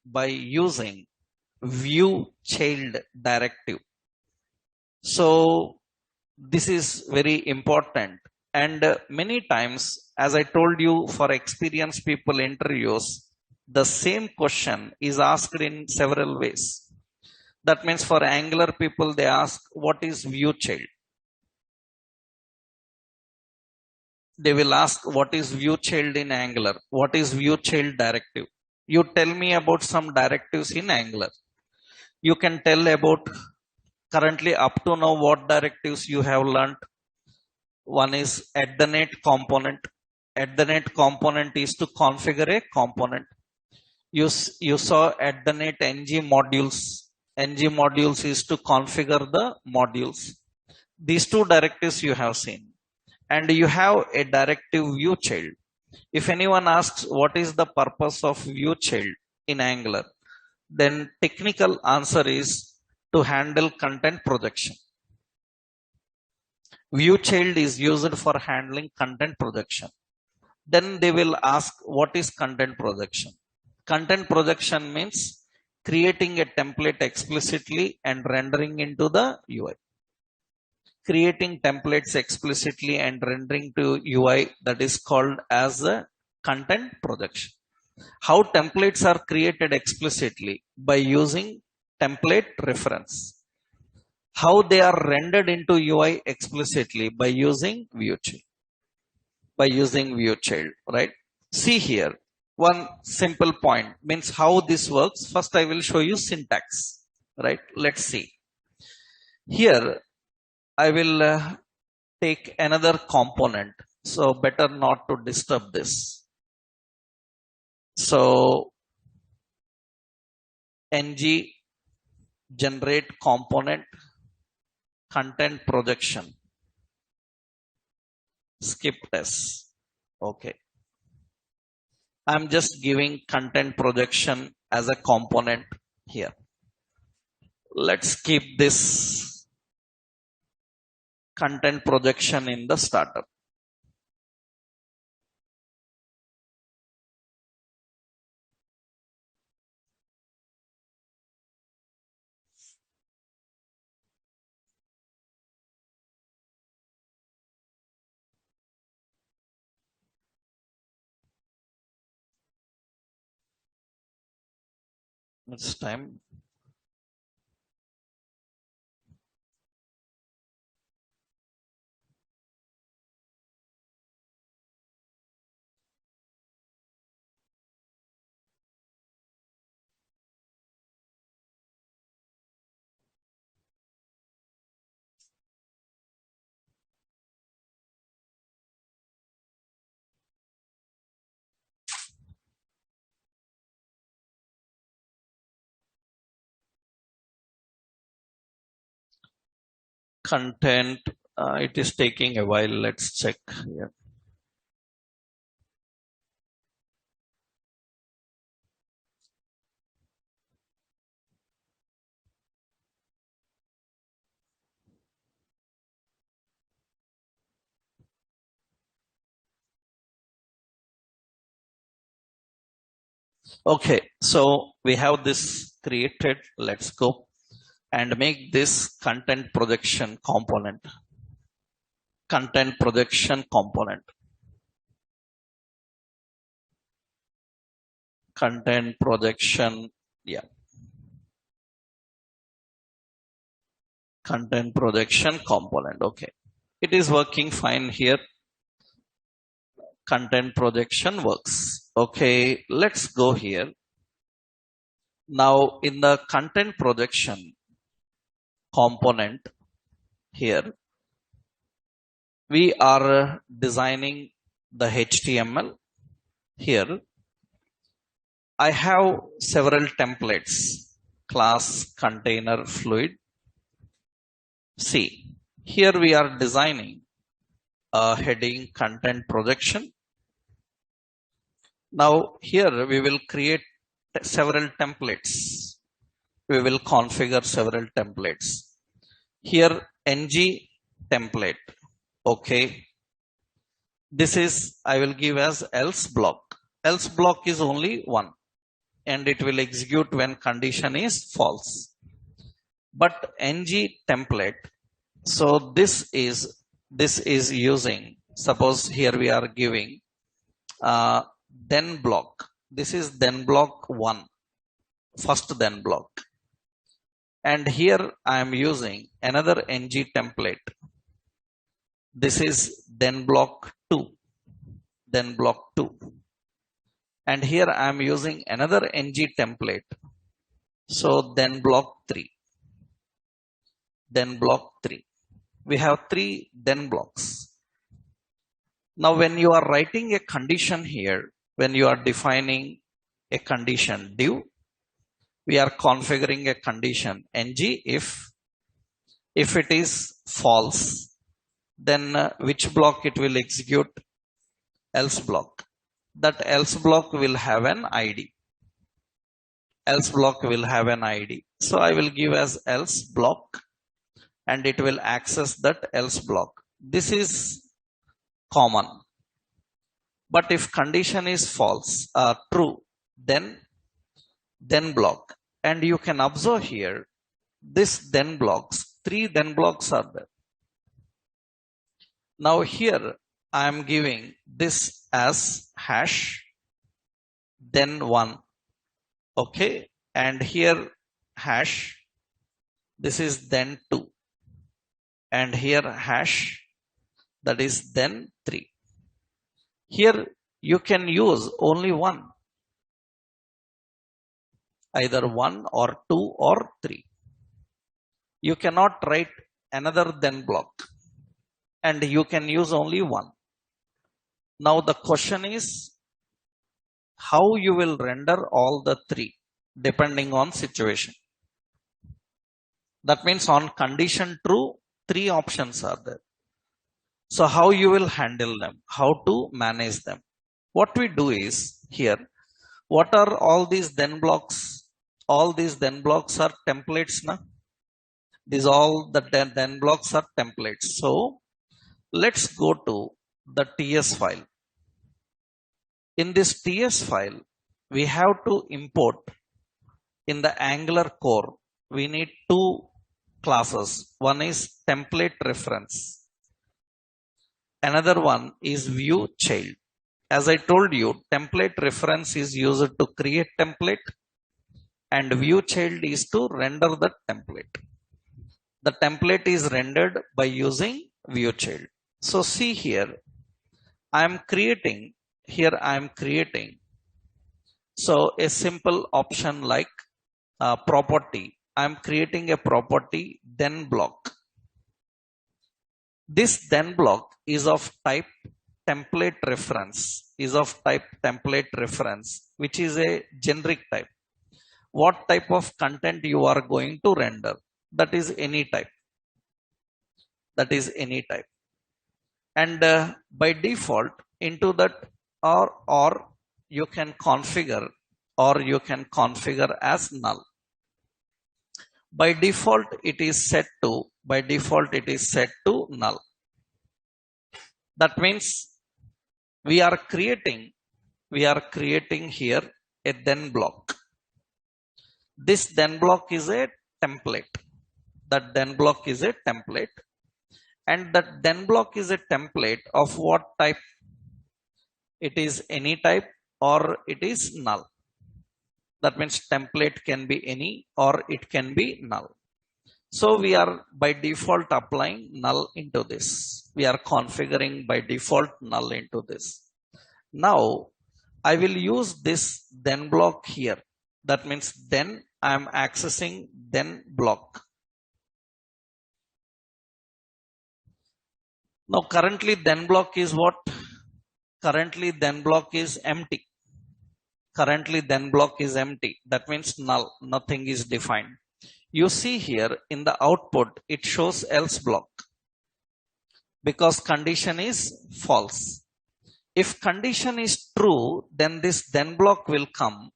[SPEAKER 1] by using view child directive. So this is very important. And many times, as I told you, for experienced people interviews, the same question is asked in several ways. That means for Angular people, they ask, what is view child? They will ask, what is view child in Angular? What is view child directive? You tell me about some directives in Angular. You can tell about currently up to now what directives you have learned. One is at the net component. At the net component is to configure a component. You saw at the net ng modules. Ng modules is to configure the modules. These two directives you have seen. And you have a directive view child. If anyone asks what is the purpose of view child in Angular, then technical answer is to handle content projection. View child is used for handling content projection. Then they will ask, what is content projection? Content projection means creating a template explicitly and rendering into the UI. Creating templates explicitly and rendering to UI, that is called as a content projection. How templates are created explicitly? By using template reference. How they are rendered into UI explicitly? By using view child. By using view child, right? See here, one simple point means how this works. First, I will show you syntax, right? Let's see. Here, I will take another component. So better not to disturb this. So ng generate component content projection. Skip this. Okay. I'm just giving content projection as a component here. Let's keep this content projection in the startup. It's time. Content, it is taking a while. Let's check here. Okay, so we have this created. Let's go and make this content projection component. Content projection component. Content projection, yeah. Content projection component. Okay, it is working fine here. Content projection works. Okay, let's go here. Now in the content projection component here, we are designing the HTML. Here I have several templates: class, container, fluid. See, here we are designing a heading content projection. Now here we will create several templates. We will configure several templates. Here ng template. Okay. This is, I will give as else block. Else block is only one. and it will execute when condition is false. But ng template, so this is using, suppose here we are giving then block. This is then block 1, first then block. And here I am using another ng template. This is then block 2, then block 2. And here I am using another ng template. So then block 3, then block 3. We have 3 then blocks. Now when you are writing a condition here, when you are defining a condition div, we are configuring a condition ng if it is false, then which block it will execute? Else block. That else block will have an ID. Else block will have an ID. So I will give as else block and it will access that else block. This is common. But if condition is false, true, then block. And you can observe here, this then blocks, 3 then blocks are there. Now here I am giving this as hash, then 1. Okay. And here hash, this is then 2. And here hash, that is then 3. Here you can use only 1. Either 1 or 2 or 3. You cannot write another then block. And you can use only 1. Now the question is how you will render all the 3 depending on situation. That means on condition true, 3 options are there. So how you will handle them, how to manage them. What we do is here, what are all these then blocks? All these then blocks are templates. Na? These all the then blocks are templates. So let's go to the TS file. In this TS file, we have to import in the Angular core, we need 2 classes. One is template reference. Another one is view child. As I told you, template reference is used to create template and view child is to render the template. The template is rendered by using view child. So see here, I am creating, so a simple option like property. I am creating a property then block. This then block is of type template reference, which is a generic type. What type of content you are going to render? That is any type. And by default into that or you can configure as null. By default it is set to null. That means we are creating here a then block. This then block is a template. That then block is a template. And that then block is a template of what type? It is any type or it is null. That means template can be any or it can be null. So we are by default applying null into this. We are configuring by default null into this. Now I will use this then block here. That means then I am accessing then block. Now currently then block is what? Currently then block is empty. That means null, nothing is defined. You see here in the output, it shows else block because condition is false. If condition is true, then this then block will come.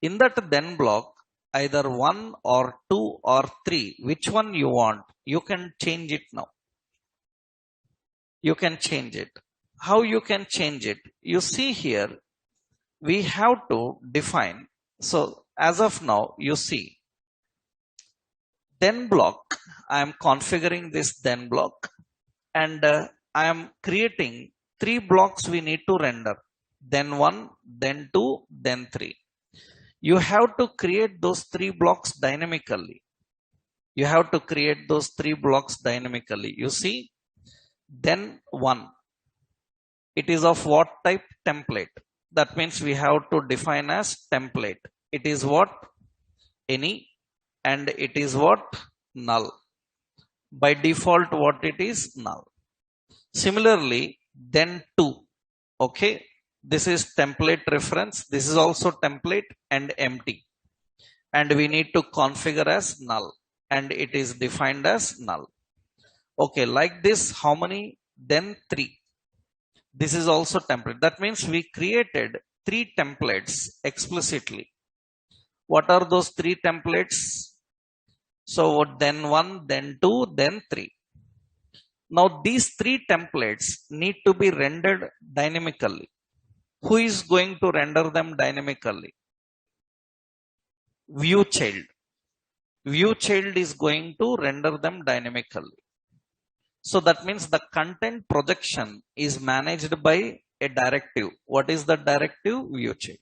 [SPEAKER 1] In that then block, either 1 or 2 or 3, which one you want, you can change it now. You can change it. How you can change it? You see here, we have to define So as of now, you see, then block, I am configuring this then block, and I am creating three blocks we need to render. Then one, then two, then three. You have to create those three blocks dynamically. You have to create those three blocks dynamically. You see, then one. It is of what type? Template. That means we have to define as template. It is what? Any, and it is what? Null. By default, what it is? Null. Similarly, then two. Okay. This is template reference. This is also template and empty. And we need to configure as null. And it is defined as null. Okay. Like this, how many? Then three. This is also template. That means we created three templates explicitly. What are those three templates? So then one, then two, then three. Now these three templates need to be rendered dynamically. Who is going to render them dynamically? View child. View child is going to render them dynamically. So that means the content projection is managed by a directive. What is the directive? View child.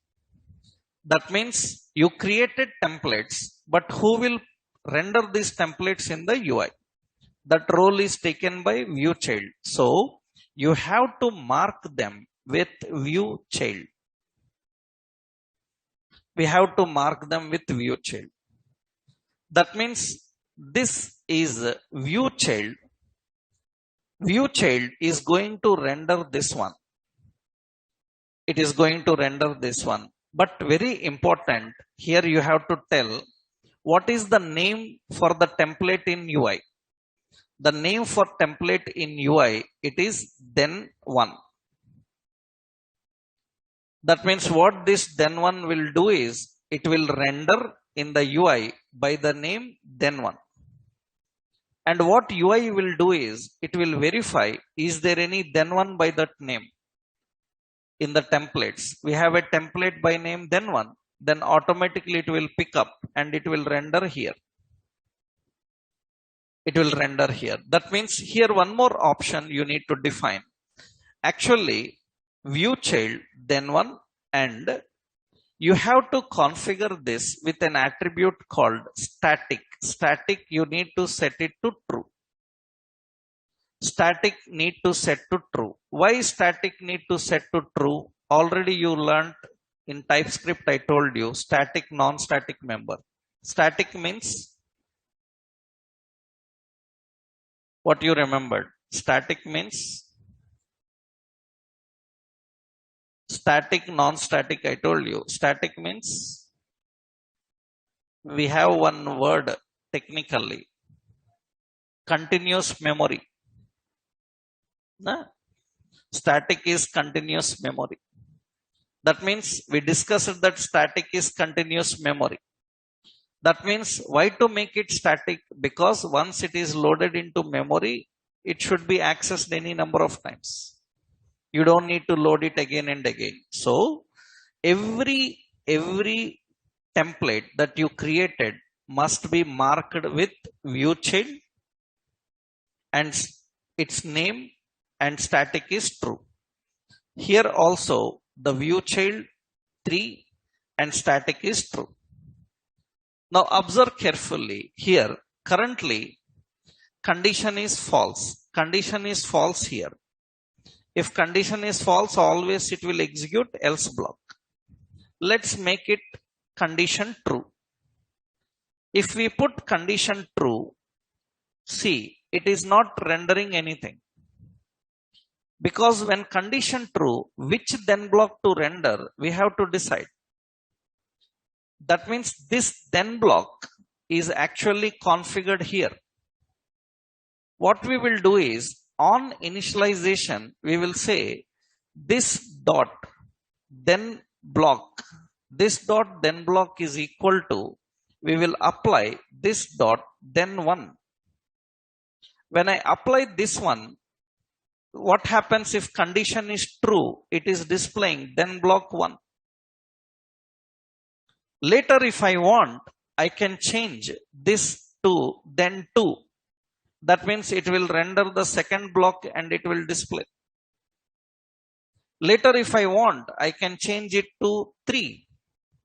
[SPEAKER 1] That means you created templates, but who will render these templates in the UI? That role is taken by view child. So you have to mark them with view child. We have to mark them with view child. That means this is view child. View child is going to render this one. It is going to render this one. But very important, here you have to tell what is the name for the template in UI. The name for template in UI, it is then one. That means what this then one will do is, it will render in the UI by the name then one. And what UI will do is, it will verify, is there any then one by that name? In the templates, we have a template by name then one, then automatically it will pick up and it will render here. It will render here. That means here one more option you need to define. Actually, view child then one, and you have to configure this with an attribute called static. Static, you need to set it to true. Static need to set to true. Why static need to set to true? Already you learned in TypeScript, I told you, static, non-static member. Static means what you remembered. Static means static, non-static, I told you. Static means we have one word technically, continuous memory. Static is continuous memory. That means we discussed that static is continuous memory. That means why to make it static? Because once it is loaded into memory, it should be accessed any number of times. You don't need to load it again and again. So every template that you created must be marked with view child and its name and static is true. Here also the view child 3 and static is true. Now observe carefully here. Currently condition is false. Condition is false here. If condition is false, always it will execute else block. Let's make it condition true. If we put condition true, see, it is not rendering anything. Because when condition true, which then block to render, we have to decide. That means this then block is actually configured here. What we will do is, on initialization, we will say this dot then block, this dot then block is equal to, we will apply this dot then one. When I apply this one, what happens if condition is true? It is displaying then block 1. Later, if I want, I can change this to then 2. That means it will render the second block and it will display. Later, if I want, I can change it to 3.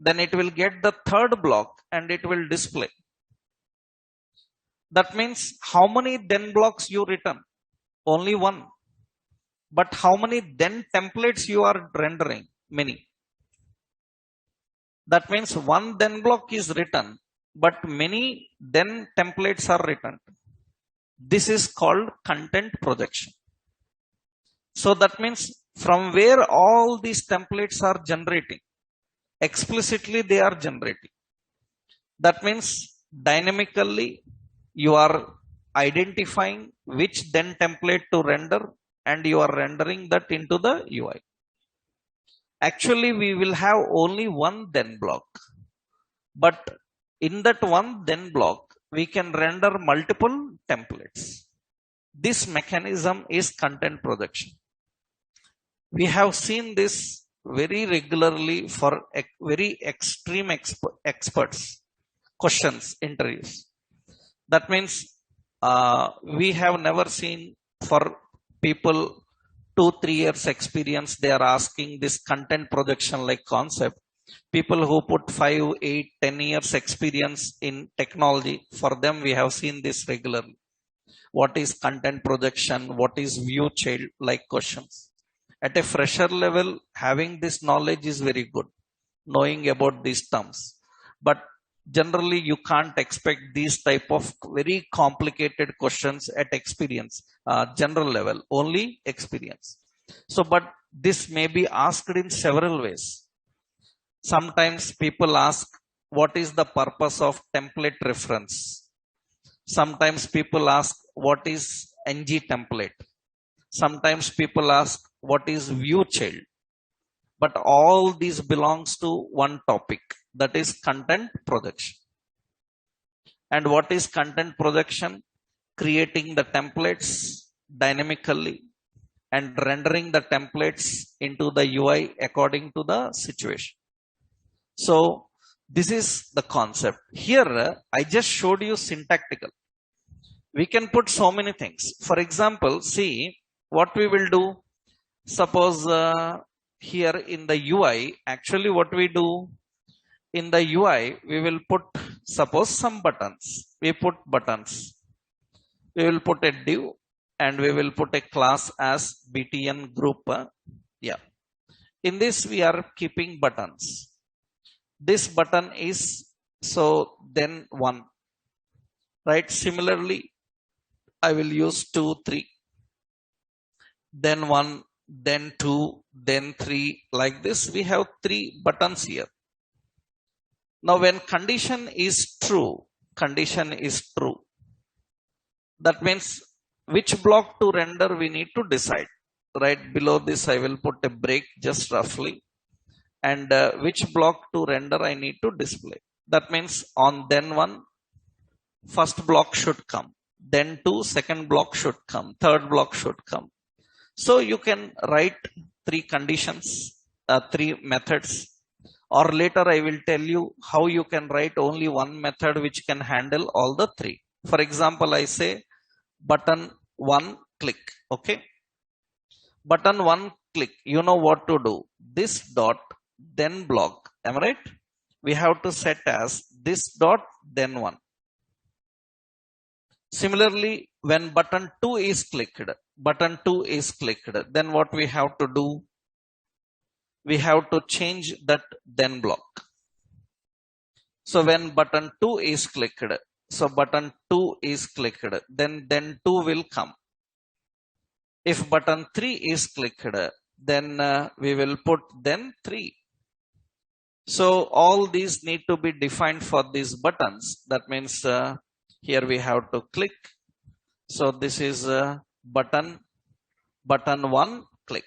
[SPEAKER 1] Then it will get the third block and it will display. That means how many then blocks you return? Only one. But how many then templates you are rendering? Many. That means one then block is written, but many then templates are written. This is called content projection. So that means from where all these templates are generating, explicitly they are generating. That means dynamically you are identifying which then template to render and you are rendering that into the UI. Actually, we will have only one then block, but in that one then block, we can render multiple templates. This mechanism is content projection. We have seen this very regularly for very extreme experts, questions, interviews. That means we have never seen for people 2-3 years experience, they are asking this content projection like concept. People who put 5, 8, 10 years experience in technology, for them we have seen this regularly. What is content projection? What is view child like questions? At a fresher level, having this knowledge is very good, knowing about these terms. But generally, you can't expect these type of very complicated questions at experience, general level, only experience. So, but this may be asked in several ways. Sometimes people ask, what is the purpose of template reference? Sometimes people ask, what is ng template? Sometimes people ask, what is view child? But all these belongs to one topic, that is content projection. And what is content projection? Creating the templates dynamically and rendering the templates into the UI according to the situation. So this is the concept. Here, I just showed you syntactical. We can put so many things. For example, see what we will do. Suppose here in the UI, actually what we do in the UI, we will put, suppose some buttons. We put buttons. We will put a div and we will put a class as btn group. Yeah. In this, we are keeping buttons. This button is, so then 1. Right. Similarly, I will use 2, 3. Then 1, then 2, then 3. Like this, we have 3 buttons here. Now, when condition is true, that means which block to render we need to decide. Right below this, I will put a break just roughly. And which block to render I need to display. That means on then 1, first block should come. Then 2, second block should come. Third block should come. So you can write 3 conditions, 3 methods. Or later I will tell you how you can write only one method which can handle all the 3. For example, I say button 1 click. Okay. Button 1 click. You know what to do. This dot then block. Am I right? We have to set as this dot then 1. Similarly, when button 2 is clicked, then what we have to do? We have to change that then block. So when button 2 is clicked, then 2 will come. If button 3 is clicked, then we will put then 3. So all these need to be defined for these buttons. That means here we have to click. So this is button 1 click.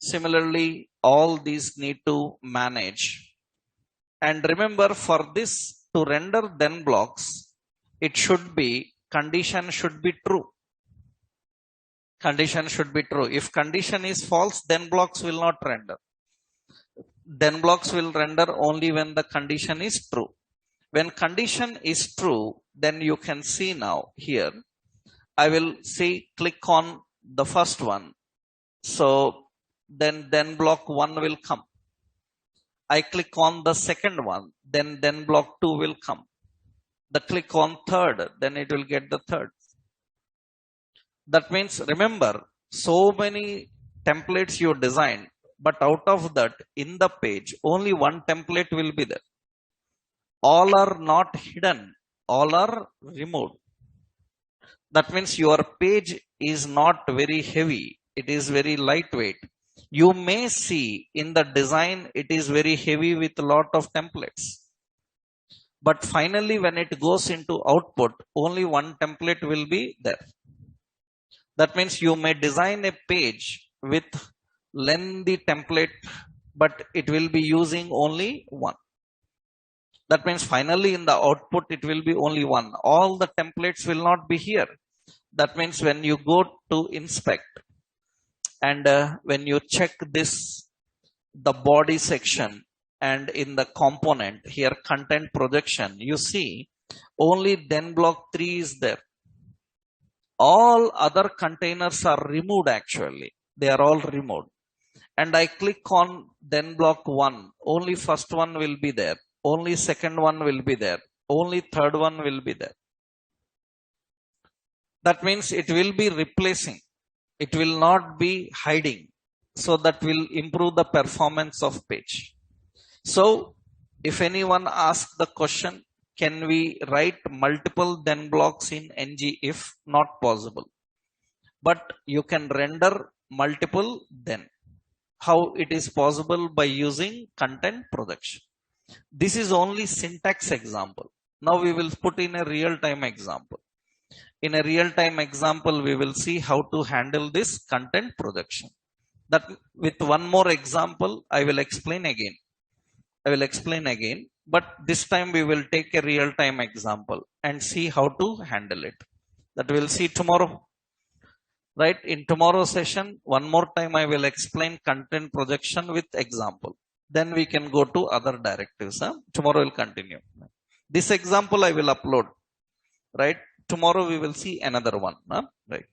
[SPEAKER 1] Similarly, all these need to manage. And remember, for this to render then blocks, it should be, condition should be true. Condition should be true. If condition is false, then blocks will not render. then blocks will render only when the condition is true. When condition is true, then you can see now here, I will say click on the first one. So then block 1 will come. I click on the second one, then block 2 will come. The click on third, then it will get the third. That means, remember, so many templates you designed, but out of that, in the page, only one template will be there. All are not hidden, all are removed. That means your page is not very heavy, it is very lightweight. You may see in the design, it is very heavy with a lot of templates. But finally, when it goes into output, only one template will be there. That means you may design a page with lengthy template, but it will be using only one. That means finally in the output, it will be only one. All the templates will not be here. That means when you go to inspect and when you check this, the body section and in the component here, content projection, you see only then block 3 is there. All other containers are removed actually. They are all removed. And I click on then block 1. Only first one will be there. Only second one will be there. Only third one will be there. That means it will be replacing. It will not be hiding. So that will improve the performance of page. So if anyone asks the question, can we write multiple then blocks in ng if? Not possible. But you can render multiple then. How it is possible? By using content projection. This is only syntax example. Now we will put in a real-time example. In a real-time example, we will see how to handle this content projection. That with one more example, I will explain again. But this time we will take a real-time example and see how to handle it. That we'll see tomorrow. Right? In tomorrow's session, one more time I will explain content projection with example. Then we can go to other directives. Tomorrow we'll continue. This example I will upload. Right? Tomorrow we will see another one. Right?